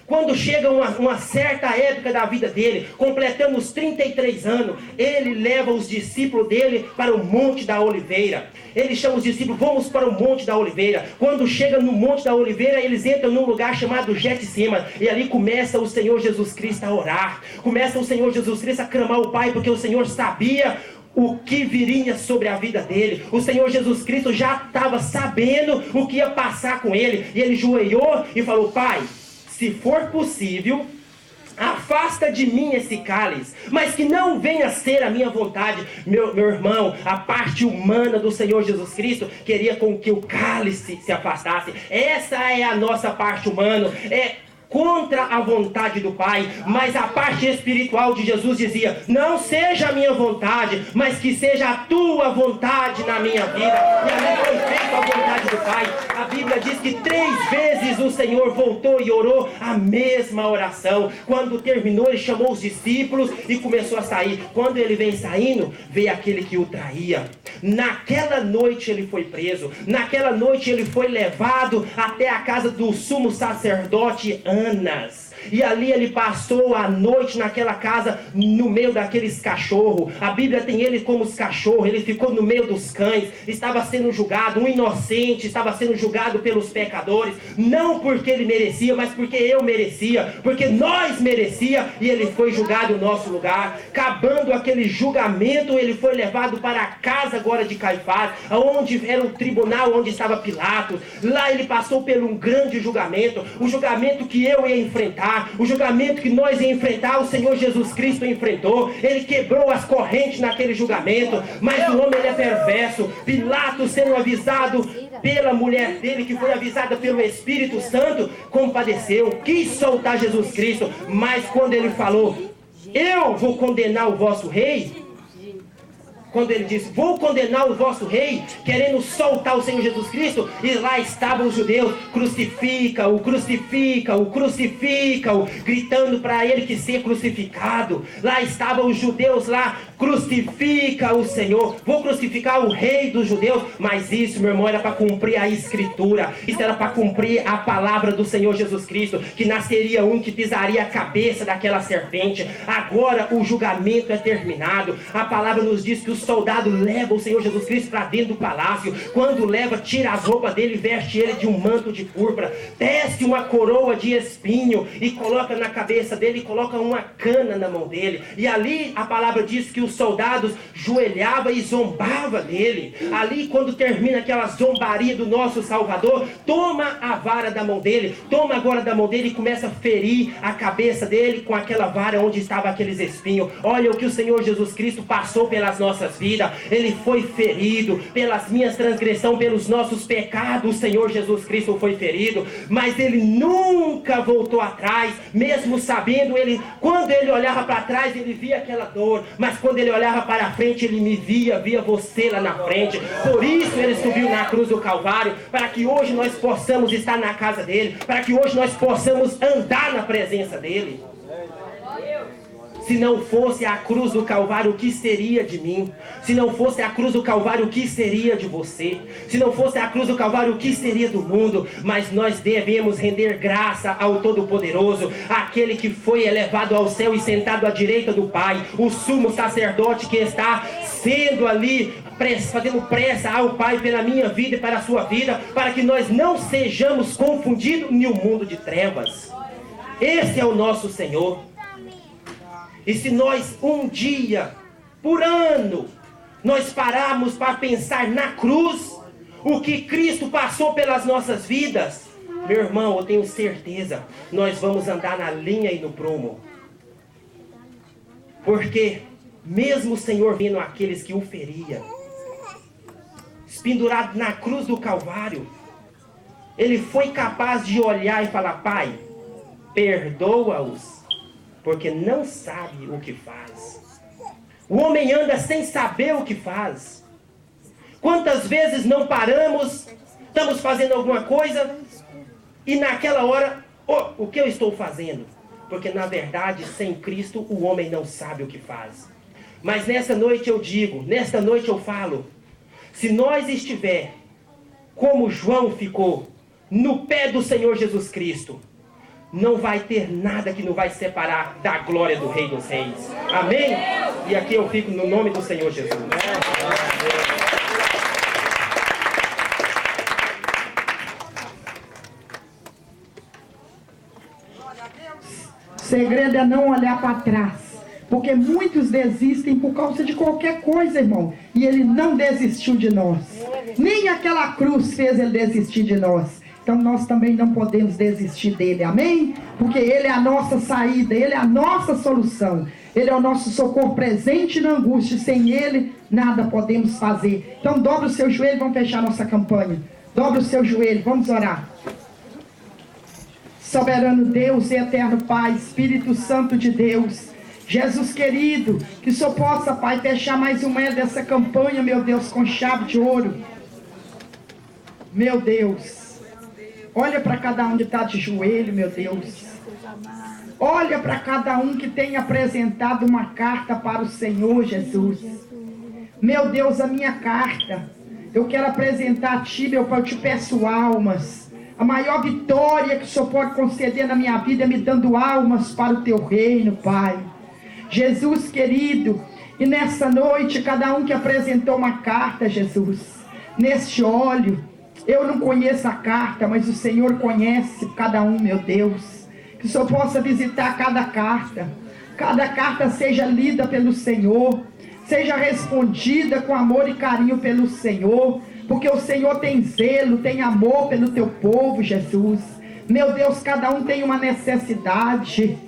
Quando chega uma certa época da vida dele, completando os 33 anos, ele leva os discípulos dele para o Monte da Oliveira. Ele chama os discípulos: vamos para o Monte da Oliveira. Quando chega no Monte da Oliveira, eles entram num lugar chamado Getsêmani, e ali começa o Senhor Jesus Cristo a orar. Começa o Senhor Jesus Cristo a clamar o Pai, porque o Senhor sabia o que viria sobre a vida dele. O Senhor Jesus Cristo já estava sabendo o que ia passar com ele, e ele joelhou e falou: Pai, se for possível, afasta de mim esse cálice, mas que não venha a ser a minha vontade. Meu irmão, a parte humana do Senhor Jesus Cristo queria com que o cálice se afastasse. Essa é a nossa parte humana, é contra a vontade do Pai. Mas a parte espiritual de Jesus dizia: não seja a minha vontade, mas que seja a tua vontade na minha vida. E ali foi feita a vontade do Pai. A Bíblia diz que 3 vezes o Senhor voltou e orou a mesma oração. Quando terminou, ele chamou os discípulos e começou a sair. Quando ele vem saindo, veio aquele que o traía. Naquela noite ele foi preso. Naquela noite ele foi levado até a casa do sumo sacerdote Anas. E ali ele passou a noite naquela casa, no meio daqueles cachorros. A Bíblia tem ele como os cachorros. Ele ficou no meio dos cães. Estava sendo julgado, um inocente estava sendo julgado pelos pecadores. Não porque ele merecia, mas porque eu merecia, porque nós merecia. E ele foi julgado no nosso lugar. Acabando aquele julgamento, ele foi levado para a casa agora de Caifás, onde era o tribunal onde estava Pilatos. Lá ele passou por um grande julgamento, o julgamento que eu ia enfrentar, o julgamento que nós ia enfrentar. O Senhor Jesus Cristo enfrentou. Ele quebrou as correntes naquele julgamento. Mas o homem, ele é perverso. Pilatos, sendo avisado pela mulher dele, que foi avisada pelo Espírito Santo, compadeceu, quis soltar Jesus Cristo. Mas quando ele falou: eu vou condenar o vosso rei, quando ele disse: vou condenar o vosso rei, querendo soltar o Senhor Jesus Cristo, e lá estavam os judeus: crucifica-o, crucifica-o, crucifica-o, gritando para ele que ser crucificado. Lá estavam os judeus lá: crucifica o Senhor, vou crucificar o rei dos judeus. Mas isso, meu irmão, era para cumprir a escritura. Isso era para cumprir a palavra do Senhor Jesus Cristo, que nasceria um que pisaria a cabeça daquela serpente. Agora o julgamento é terminado. A palavra nos diz que o soldado leva o Senhor Jesus Cristo para dentro do palácio. Quando leva, tira as roupas dele, veste ele de um manto de púrpura, desce uma coroa de espinho e coloca na cabeça dele, e coloca uma cana na mão dele. E ali a palavra diz que os soldados joelhavam e zombavam dele. Ali, quando termina aquela zombaria do nosso Salvador, toma a vara da mão dele, toma agora da mão dele e começa a ferir a cabeça dele com aquela vara onde estava aqueles espinhos. Olha o que o Senhor Jesus Cristo passou pelas nossas vidas. Ele foi ferido pelas minhas transgressões, pelos nossos pecados. O Senhor Jesus Cristo foi ferido, mas ele nunca voltou atrás, mesmo sabendo. Quando ele olhava para trás, ele via aquela dor, mas quando ele olhava para frente, ele me via você lá na frente. Por isso ele subiu na cruz do Calvário, para que hoje nós possamos estar na casa dele, para que hoje nós possamos andar na presença dele. Se não fosse a cruz do Calvário, o que seria de mim? Se não fosse a cruz do Calvário, o que seria de você? Se não fosse a cruz do Calvário, o que seria do mundo? Mas nós devemos render graça ao Todo-Poderoso, aquele que foi elevado ao céu e sentado à direita do Pai, o sumo sacerdote que está sendo ali, fazendo pressa ao Pai pela minha vida e para a sua vida, para que nós não sejamos confundidos em um mundo de trevas. Esse é o nosso Senhor. E se nós um dia, por ano, nós pararmos para pensar na cruz, o que Cristo passou pelas nossas vidas, meu irmão, eu tenho certeza, nós vamos andar na linha e no prumo. Porque mesmo o Senhor vendo aqueles que o feriam, pendurado na cruz do Calvário, ele foi capaz de olhar e falar: Pai, perdoa-os, porque não sabe o que faz. O homem anda sem saber o que faz. Quantas vezes não paramos, estamos fazendo alguma coisa, e naquela hora, o que eu estou fazendo? Porque na verdade, sem Cristo, o homem não sabe o que faz. Mas nessa noite eu digo, nesta noite eu falo, se nós estiver, como João ficou, no pé do Senhor Jesus Cristo, não vai ter nada que nos vai separar da glória do Rei dos Reis. Amém? E aqui eu fico no nome do Senhor Jesus. O segredo é não olhar para trás, porque muitos desistem por causa de qualquer coisa, irmão. E ele não desistiu de nós. Nem aquela cruz fez ele desistir de nós. Então nós também não podemos desistir dele, amém? Porque ele é a nossa saída, ele é a nossa solução. Ele é o nosso socorro presente na angústia. Sem ele, nada podemos fazer. Então dobra o seu joelho, vamos fechar nossa campanha. Dobra o seu joelho, vamos orar. Soberano Deus e eterno Pai, Espírito Santo de Deus, Jesus querido, que o Senhor possa, Pai, fechar mais uma dessa campanha, meu Deus, com chave de ouro. Meu Deus, olha para cada um que está de joelho, meu Deus. Olha para cada um que tem apresentado uma carta para o Senhor, Jesus. Meu Deus, a minha carta, eu quero apresentar a Ti, meu Pai, eu te peço almas. A maior vitória que o Senhor pode conceder na minha vida é me dando almas para o Teu reino, Pai. Jesus querido, e nessa noite, cada um que apresentou uma carta, Jesus, neste óleo, eu não conheço a carta, mas o Senhor conhece cada um, meu Deus. Que o Senhor possa visitar cada carta seja lida pelo Senhor, seja respondida com amor e carinho pelo Senhor, porque o Senhor tem zelo, tem amor pelo Teu povo, Jesus. Meu Deus, cada um tem uma necessidade.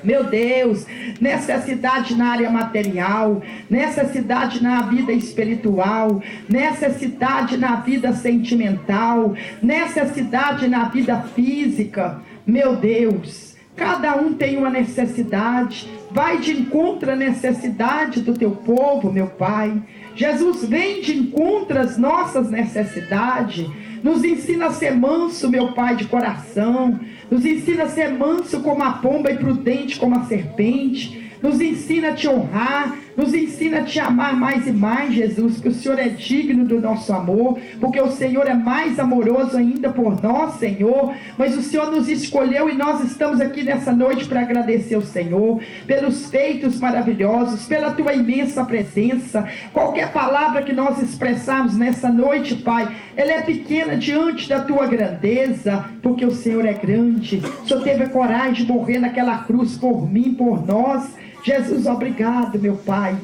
Meu Deus, necessidade na área material, necessidade na vida espiritual, necessidade na vida sentimental, necessidade na vida física. Meu Deus, cada um tem uma necessidade. Vai de encontro à necessidade do Teu povo, meu Pai. Jesus, vem de encontro às nossas necessidades. Nos ensina a ser manso, meu Pai, de coração. Nos ensina a ser manso como a pomba e prudente como a serpente. Nos ensina a Te honrar. Nos ensina a Te amar mais e mais, Jesus. Porque o Senhor é digno do nosso amor. Porque o Senhor é mais amoroso ainda por nós, Senhor. Mas o Senhor nos escolheu e nós estamos aqui nessa noite para agradecer ao Senhor. Pelos feitos maravilhosos. Pela Tua imensa presença. Qualquer palavra que nós expressarmos nessa noite, Pai, ela é pequena diante da Tua grandeza. Porque o Senhor é grande. O Senhor teve a coragem de morrer naquela cruz por mim, por nós. Jesus, obrigado, meu Pai.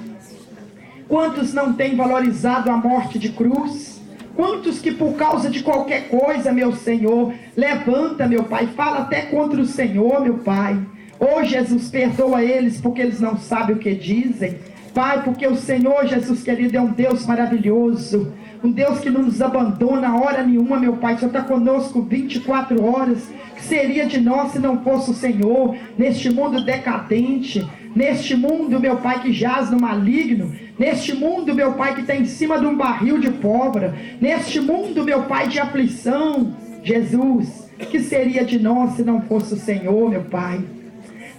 Quantos não têm valorizado a morte de cruz? Quantos que por causa de qualquer coisa, meu Senhor, levanta, meu Pai, fala até contra o Senhor, meu Pai. Oh, Jesus, perdoa eles porque eles não sabem o que dizem. Pai, porque o Senhor, Jesus querido, é um Deus maravilhoso. Um Deus que não nos abandona hora nenhuma, meu Pai. O Senhor está conosco 24 horas. O que seria de nós se não fosse o Senhor neste mundo decadente? Neste mundo, meu Pai, que jaz no maligno. Neste mundo, meu Pai, que está em cima de um barril de pólvora. Neste mundo, meu Pai, de aflição. Jesus, que seria de nós se não fosse o Senhor, meu Pai?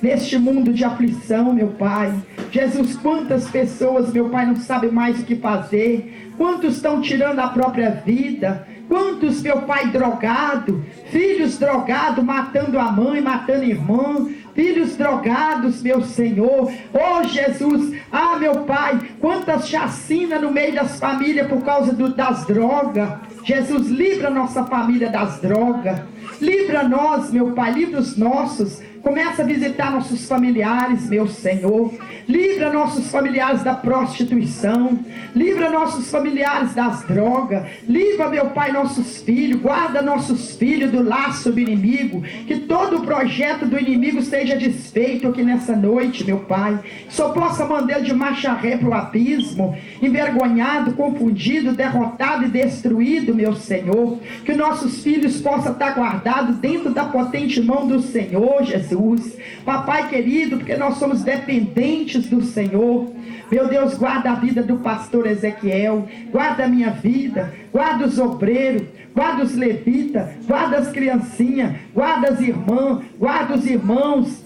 Neste mundo de aflição, meu Pai. Jesus, quantas pessoas, meu Pai, não sabem mais o que fazer. Quantos estão tirando a própria vida. Quantos, meu Pai, drogado. Filhos drogados, matando a mãe, matando a irmã. Filhos drogados, meu Senhor. Oh, Jesus. Ah, meu Pai, quantas chacinas no meio das famílias por causa das drogas. Jesus, livra nossa família das drogas. Livra nós, meu Pai, livra os nossos. Começa a visitar nossos familiares, meu Senhor. Livra nossos familiares da prostituição. Livra nossos familiares das drogas. Livra, meu Pai, nossos filhos. Guarda nossos filhos do laço do inimigo. Que todo o projeto do inimigo seja desfeito aqui nessa noite, meu Pai. Só possa mandar ele de marcha ré para o abismo. Envergonhado, confundido, derrotado e destruído, meu Senhor. Que nossos filhos possam estar guardados dentro da potente mão do Senhor, Jesus. Papai querido, porque nós somos dependentes do Senhor. Meu Deus, guarda a vida do pastor Ezequiel, guarda a minha vida, guarda os obreiros, guarda os levitas, guarda as criancinhas, guarda as irmãs, guarda os irmãos.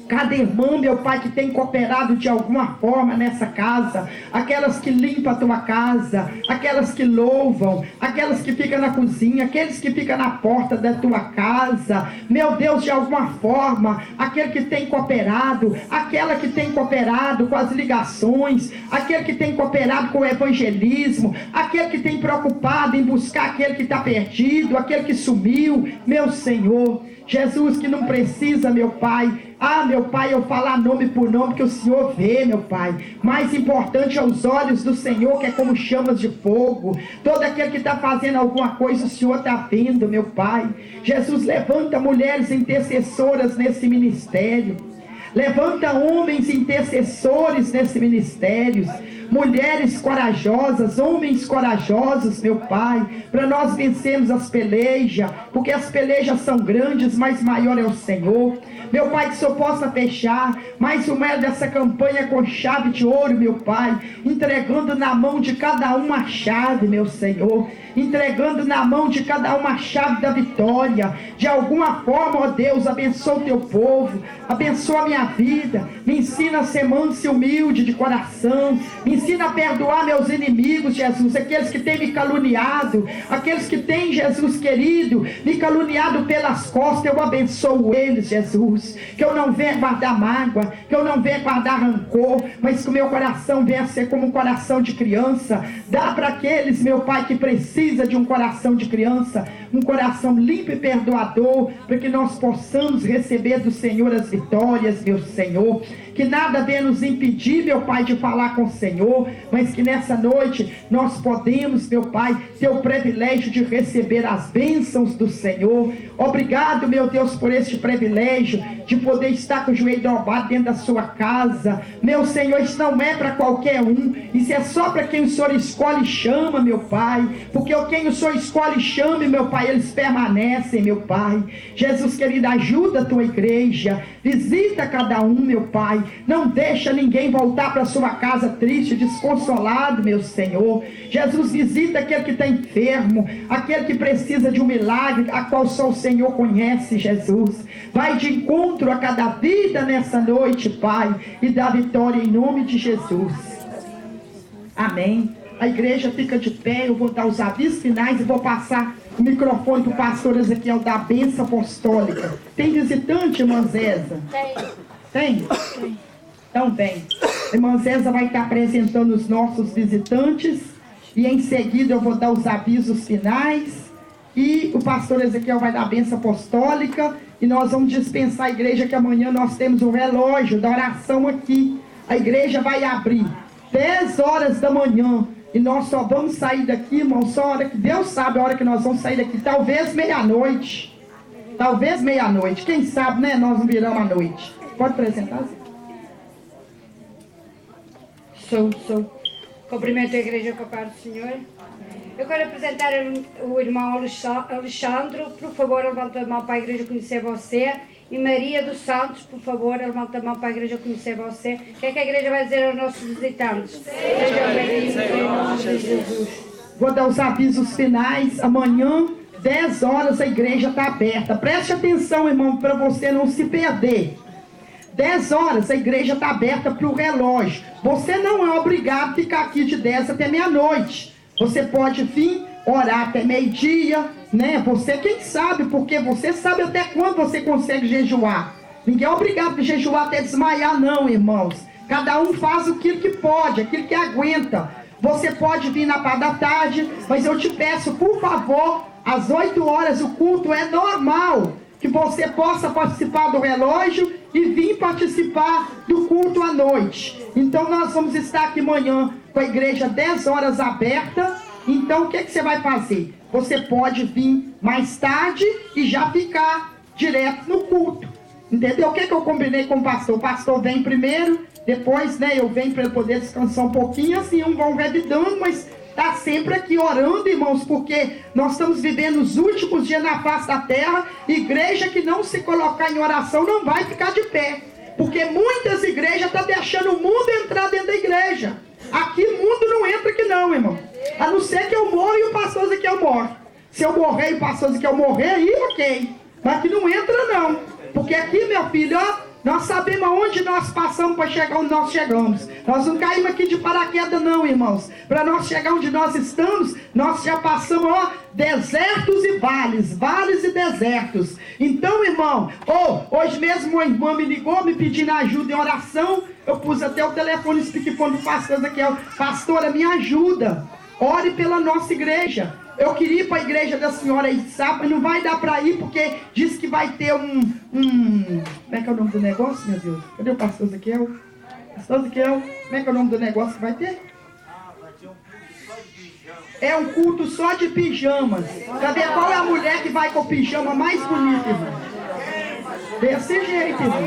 Cada irmã, meu Pai, que tem cooperado de alguma forma nessa casa, aquelas que limpam a tua casa, aquelas que louvam, aquelas que ficam na cozinha, aqueles que ficam na porta da tua casa, meu Deus, de alguma forma, aquele que tem cooperado, aquela que tem cooperado com as ligações, aquele que tem cooperado com o evangelismo, aquele que tem preocupado em buscar aquele que está perdido, aquele que sumiu, meu Senhor. Jesus, que não precisa, meu Pai, Ah, meu Pai, eu falar nome por nome que o Senhor vê, meu Pai. Mais importante é os olhos do Senhor, que é como chamas de fogo. Todo aquele que está fazendo alguma coisa, o Senhor está vendo, meu Pai. Jesus, levanta mulheres intercessoras nesse ministério. Levanta homens intercessores nesse ministério. Mulheres corajosas, homens corajosos, meu Pai, para nós vencermos as pelejas, porque as pelejas são grandes, mas maior é o Senhor. Meu Pai, que o Senhor possa fechar mais uma dessa campanha com chave de ouro, meu Pai, entregando na mão de cada um a chave, meu Senhor, entregando na mão de cada um a chave da vitória. De alguma forma, ó Deus, abençoa o teu povo, abençoa a minha vida, me ensina a ser manso e humilde de coração, me ensina a perdoar meus inimigos, Jesus, aqueles que têm me caluniado, aqueles que têm, Jesus querido, me caluniado pelas costas. Eu abençoo eles, Jesus, que eu não venha guardar mágoa, que eu não venha guardar rancor, mas que o meu coração venha ser como um coração de criança. Dá para aqueles, meu Pai, que precisa de um coração de criança, um coração limpo e perdoador, para que nós possamos receber do Senhor as vitórias, meu Senhor. Que nada venha nos impedir, meu Pai, de falar com o Senhor, mas que nessa noite nós podemos, meu Pai, ter o privilégio de receber as bênçãos do Senhor. Obrigado, meu Deus, por este privilégio de poder estar com o joelho dobrado dentro da sua casa. Meu Senhor, isso não é para qualquer um, isso é só para quem o Senhor escolhe e chama, meu Pai, porque quem o Senhor escolhe e chama, meu Pai, eles permanecem, meu Pai. Jesus querido, ajuda a tua igreja, visita cada um, meu Pai, não deixa ninguém voltar para sua casa triste, desconsolado, meu Senhor. Jesus, visita aquele que está enfermo, aquele que precisa de um milagre, a qual só o Senhor conhece, Jesus. Vai de encontro a cada vida nessa noite, Pai, e dá vitória em nome de Jesus. Amém. A igreja fica de pé, eu vou dar os avisos finais e vou passar o microfone para o pastor Ezequiel da bênção apostólica. Tem visitante, irmã Zéza? Tem? Então bem, a irmã Zéza vai estar apresentando os nossos visitantes e em seguida eu vou dar os avisos finais e o pastor Ezequiel vai dar a bênção apostólica e nós vamos dispensar a igreja, que amanhã nós temos o relógio da oração aqui. A igreja vai abrir 10 horas da manhã e nós só vamos sair daqui, irmão, só a hora que Deus sabe a hora que nós vamos sair daqui, talvez meia-noite, quem sabe, né, nós não viramos à noite. Pode apresentar? Sou. Cumprimento a igreja com a paz do Senhor. Eu quero apresentar o irmão Alexandre. Por favor, levanta a mão para a igreja conhecer você. E Maria dos Santos, por favor, levanta a mão para a igreja conhecer você. O que é que a igreja vai dizer aos nossos visitantes? Sejam bem-vindos em nome de Jesus. Vou dar os avisos finais. Amanhã, 10 horas, a igreja está aberta. Preste atenção, irmão, para você não se perder. 10 horas a igreja está aberta para o relógio. Você não é obrigado a ficar aqui de 10 até meia-noite. Você pode vir orar até meio-dia, né? Você quem sabe, porque você sabe até quando você consegue jejuar. Ninguém é obrigado a jejuar até desmaiar, não, irmãos. Cada um faz aquilo que pode, aquilo que aguenta. Você pode vir na parte da tarde, mas eu te peço, por favor, às 8 horas o culto é normal, que você possa participar do relógio e vir participar do culto à noite. Então nós vamos estar aqui amanhã com a igreja 10 horas aberta. Então o que você vai fazer? Você pode vir mais tarde e já ficar direto no culto. Entendeu? O que eu combinei com o pastor? O pastor vem primeiro, depois, né, eu venho para ele poder descansar um pouquinho, assim um vão revidando, mas está sempre aqui orando, irmãos, porque nós estamos vivendo os últimos dias na face da terra. Igreja que não se colocar em oração não vai ficar de pé, porque muitas igrejas estão deixando o mundo entrar dentro da igreja. Aqui o mundo não entra aqui não, irmão, a não ser que eu morra e o pastor Ezequiel morre. Se eu morrer e o pastor Ezequiel morrer, aí ok, mas aqui não entra não, porque aqui, meu filho, ó, nós sabemos aonde nós passamos para chegar onde nós chegamos. Nós não caímos aqui de paraquedas não, irmãos. Para nós chegar onde nós estamos, nós já passamos, ó, desertos e vales, vales e desertos. Então, irmão, hoje mesmo uma irmã me ligou me pedindo ajuda em oração. Eu pus até o telefone, speakerphone do pastor Ezequiel. Pastora, me ajuda, ore pela nossa igreja. Eu queria ir para a igreja da senhora aí sábado, mas não vai dar para ir porque diz que vai ter como é que é o nome do negócio, meu Deus? Cadê o pastor Ezequiel? Pastor Ezequiel, como é que é o nome do negócio que vai ter? É um culto só de pijamas. Pra ver qual é a mulher que vai com o pijama mais bonito, irmão. Desse jeito, irmão.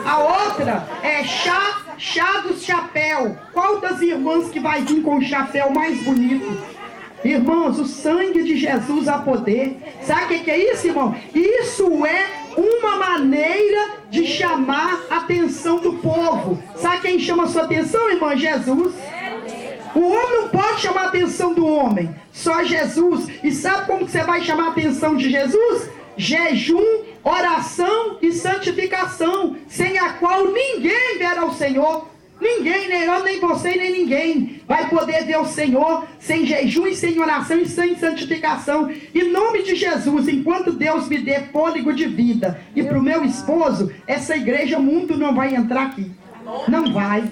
A outra é chá do chapéu. Qual das irmãs que vai vir com o chapéu mais bonito? Irmãos, o sangue de Jesus a poder. Sabe o que é isso, irmão? Isso é uma maneira de chamar a atenção do povo. Sabe quem chama a sua atenção, irmã? Jesus. O homem não pode chamar a atenção do homem, só Jesus. E sabe como que você vai chamar a atenção de Jesus? Jejum, oração e santificação, sem a qual ninguém verá o Senhor. Ninguém, nem eu, nem você, nem ninguém vai poder ver o Senhor sem jejum e sem oração e sem santificação. Em nome de Jesus, enquanto Deus me dê fôlego de vida e para o meu esposo, essa igreja, o mundo não vai entrar aqui. Não vai,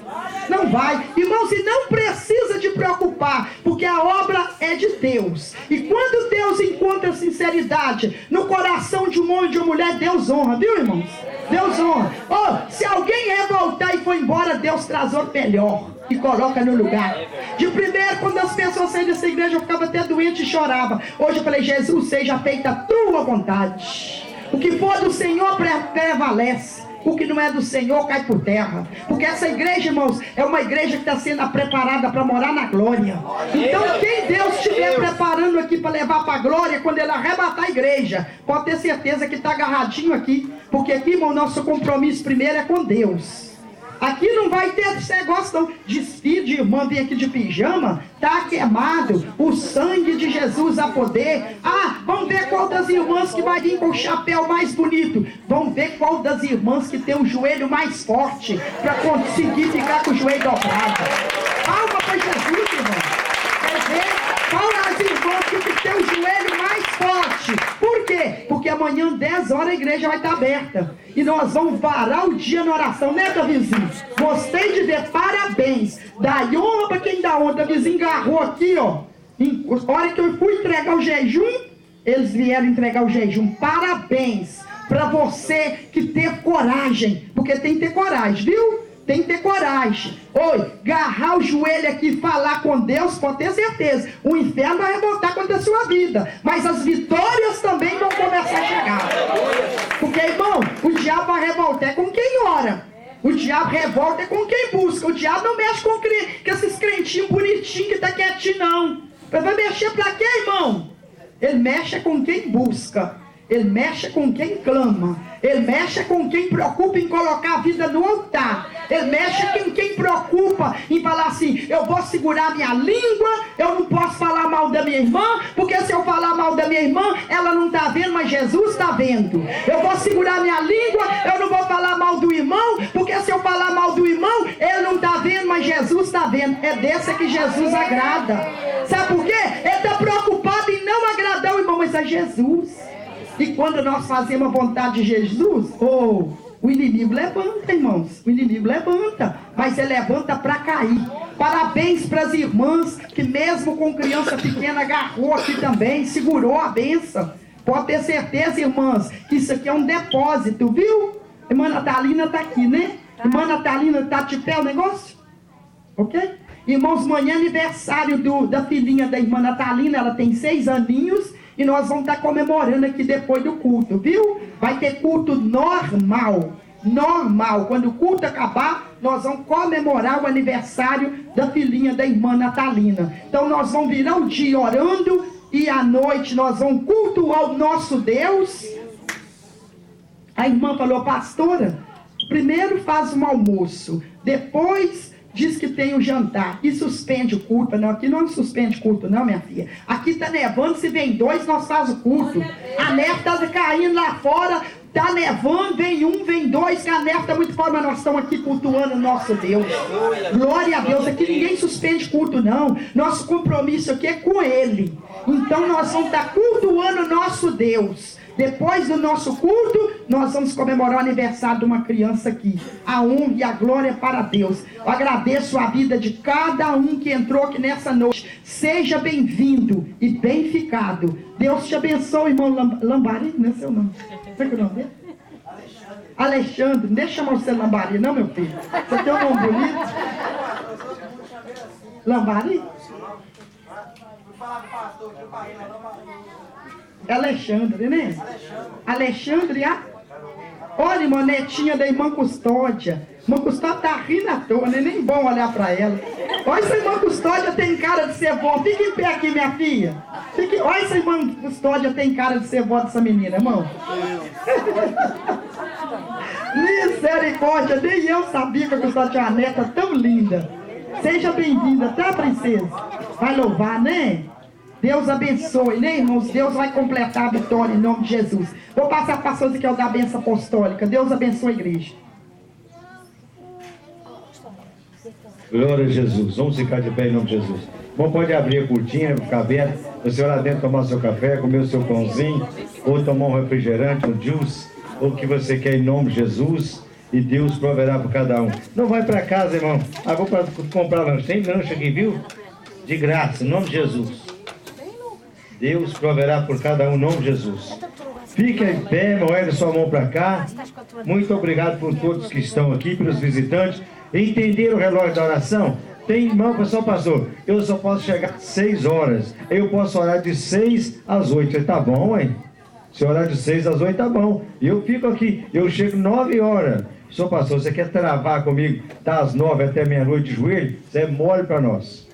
não vai. Irmãos, e não precisa de preocupar, porque a obra é de Deus. E quando Deus encontra sinceridade no coração de um homem e de uma mulher, Deus honra, viu, irmãos? Deus honra. Se alguém revoltar e for embora, Deus traz outro melhor e coloca no lugar. De primeiro, quando as pessoas saíram dessa igreja, eu ficava até doente e chorava. Hoje eu falei, Jesus, seja feita a tua vontade. O que for do Senhor prevalece. O que não é do Senhor cai por terra. Porque essa igreja, irmãos, é uma igreja que está sendo preparada para morar na glória. Então quem Deus estiver preparando aqui para levar para a glória, quando Ele arrebatar a igreja, pode ter certeza que está agarradinho aqui. Porque aqui, irmão, nosso compromisso primeiro é com Deus. Aqui não vai ter esse negócio não. Desfile de irmã, vem aqui de pijama. Está queimado. O sangue de Jesus a poder. Vamos ver qual das irmãs que vai vir com o chapéu mais bonito. Vamos ver qual das irmãs que tem o joelho mais forte para conseguir ficar com o joelho dobrado. Palma para Jesus, irmão. Quer ver? Qual as irmãs que tem o joelho mais forte? Por quê? Porque amanhã, 10 horas, a igreja vai estar aberta. E nós vamos parar o dia na oração, né, Davizinho? Gostei de ver, parabéns. Dá honra para quem dá honra. Davizinho agarrou aqui, ó. Na hora que eu fui entregar o jejum, eles vieram entregar o jejum. Parabéns para você que teve coragem. Porque tem que ter coragem, viu? Tem que ter coragem. Agarrar o joelho aqui e falar com Deus, pode ter certeza. O inferno vai revoltar contra a sua vida. Mas as vitórias também vão começar a chegar. Porque, irmão, o diabo vai revoltar com quem ora. O diabo revolta com quem busca. O diabo não mexe com esses crentinhos bonitinhos que está quietinho, não. Ele vai mexer para quê, irmão? Ele mexe com quem busca. Ele mexe com quem clama. Ele mexe com quem preocupa em colocar a vida no altar. Ele mexe com quem preocupa em falar assim, eu vou segurar minha língua, eu não posso falar mal da minha irmã, porque se eu falar mal da minha irmã, ela não está vendo, mas Jesus está vendo. Eu vou segurar minha língua, eu não vou falar mal do irmão, porque se eu falar mal do irmão, ele não está vendo, mas Jesus está vendo. É dessa que Jesus agrada. Sabe por quê? Ele está preocupado em não agradar o irmão, mas é Jesus. E quando nós fazemos a vontade de Jesus, o inimigo levanta, irmãos. O inimigo levanta, mas ele levanta para cair. Parabéns para as irmãs que mesmo com criança pequena agarrou aqui também, segurou a bênção. Pode ter certeza, irmãs, que isso aqui é um depósito, viu? Irmã Natalina está aqui, né? Irmã Natalina, está de pé o negócio? Ok? Irmãos, amanhã é aniversário da filhinha da irmã Natalina, ela tem 6 aninhos. E nós vamos estar comemorando aqui depois do culto, viu? Vai ter culto normal. Normal. Quando o culto acabar, nós vamos comemorar o aniversário da filhinha da irmã Natalina. Então nós vamos virar o dia orando e à noite nós vamos cultuar o nosso Deus. A irmã falou, pastora, primeiro faz um almoço, depois diz que tem o jantar e suspende o culto. Não, aqui não suspende culto não, minha filha. Aqui está nevando, se vem 2, nós faz o culto. A neve está caindo lá fora, está nevando, vem 1, vem 2, que a neve está muito fora, mas nós estamos aqui cultuando o nosso Deus. Glória a Deus, aqui ninguém suspende culto não. Nosso compromisso aqui é com Ele. Então nós vamos estar cultuando o nosso Deus. Depois do nosso culto, nós vamos comemorar o aniversário de uma criança aqui. A honra e a glória para Deus. Eu agradeço a vida de cada um que entrou aqui nessa noite. Seja bem-vindo e bem ficado. Deus te abençoe, irmão Lambari, não é seu nome? Como é que é o nome dele? Alexandre. Não deixa eu chamar você Lambari, não, meu filho. Você tem um nome bonito? Lambari? É Alexandre, né? Alexandre, olha, irmã, netinha da irmã Custódia. Irmã Custódia tá rindo à toa, né? Nem bom olhar pra ela. Olha, essa irmã Custódia tem cara de ser vó. Fica em pé aqui, minha filha. Olha, essa irmã Custódia tem cara de ser vó dessa menina, irmão. Misericórdia, nem eu sabia que a Custódia tinha uma neta tão linda. Seja bem-vinda, tá, princesa? Vai louvar, né? Deus abençoe, né, irmãos? Deus vai completar a vitória em nome de Jesus. Vou passar para a pastor Ezequiel da bênção apostólica. Deus abençoe a igreja. Glória a Jesus. Vamos ficar de pé em nome de Jesus. Bom, pode abrir a cortina, ficar aberto. Você vai lá dentro tomar seu café, comer o seu pãozinho, ou tomar um refrigerante, um juice, ou o que você quer em nome de Jesus. E Deus proverá por cada um. Não vai para casa, irmão. Vou para comprar lanche. Tem lanche aqui, viu? De graça, em nome de Jesus. Deus proverá por cada um, em nome de Jesus. Fique em pé, irmão, ergue sua mão para cá. Muito obrigado por todos que estão aqui, pelos visitantes. Entenderam o relógio da oração? Tem irmão, pessoal, pastor, eu só posso chegar às 6 horas. Eu posso orar de 6 às 8. Tá bom, hein? Se orar de 6 às 8, tá bom. E eu fico aqui, eu chego 9 horas. Senhor pastor, você quer travar comigo das 9 até meia-noite de joelho? Você é mole para nós.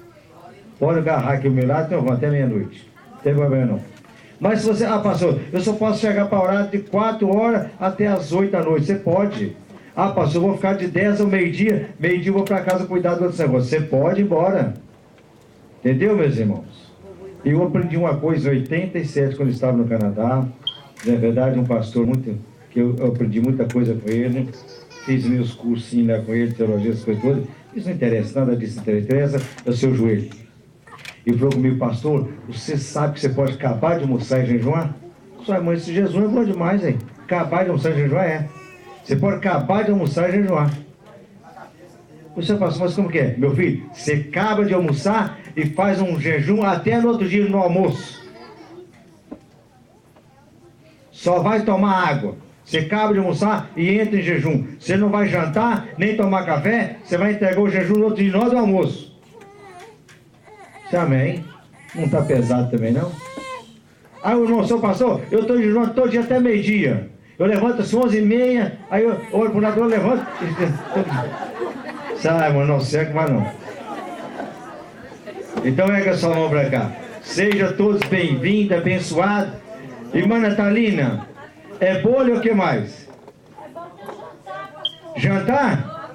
Pode agarrar aqui o meu lado, então vamos até meia-noite. Não tem problema não. Mas se você, pastor, eu só posso chegar para orar de 4 horas até as 8 da noite. Você pode. Pastor, eu vou ficar de 10 ao meio-dia. Meio-dia eu vou para casa cuidar do outro negócio. Você pode ir embora. Entendeu, meus irmãos? Eu aprendi uma coisa em 87, quando eu estava no Canadá. Na verdade, um pastor que eu aprendi muita coisa com ele. Fiz meus cursinhos lá com ele, teologia, essas coisas todas. Isso não interessa, nada disso interessa, é o seu joelho. E falou comigo, pastor, você sabe que você pode acabar de almoçar e jejuar? Sua mãe, esse jejum é bom demais, hein? Acabar de almoçar e jejuar é. Você pode acabar de almoçar e jejuar. Você fala, mas como que é? Meu filho, você acaba de almoçar e faz um jejum até no outro dia no almoço. Só vai tomar água. Você acaba de almoçar e entra em jejum. Você não vai jantar, nem tomar café, você vai entregar o jejum no outro dia, no do almoço. Amém? Não está pesado também, não? O irmão, seu pastor, eu estou de jejum todo dia até meio-dia. Eu levanto às 11h30, aí eu olho para o lado, eu levanto. Sai, irmão, não segue mais não. Então, erga sua mão para cá. Sejam todos bem-vindos, abençoados. Irmã Natalina, é bolha ou o que mais? Jantar?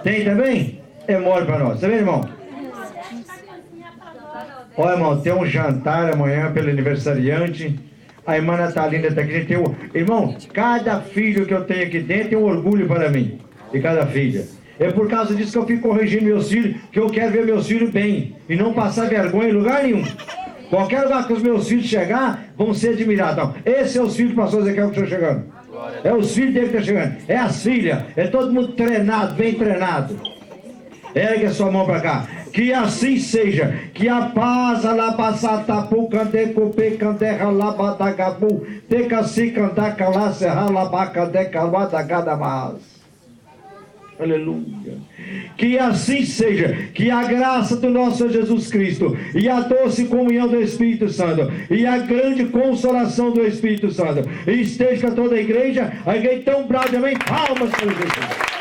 Tem também? É mole para nós. Tá vendo, irmão? Olha, irmão, tem um jantar amanhã pelo aniversariante. A irmã Natalina está aqui. A gente tem irmão, cada filho que eu tenho aqui dentro é um orgulho para mim. E cada filha. É por causa disso que eu fico corrigindo meus filhos, que eu quero ver meus filhos bem. E não passar vergonha em lugar nenhum. Qualquer lugar que os meus filhos chegar, vão ser admirados. Então, esses são os filhos do pastor Ezequiel que estão chegando. É os filhos dele que estão chegando. É as filhas. É todo mundo treinado, bem treinado. Ergue a sua mão para cá. Que assim seja. Que a paz alabasatapu cante cope cante ralabadagabu tecassi cantaca lá serra labacante calvadagadamas. Aleluia. Que assim seja. Que a graça do nosso Senhor Jesus Cristo e a doce comunhão do Espírito Santo e a grande consolação do Espírito Santo esteja com toda a igreja tão brava, amém? Palmas para Jesus.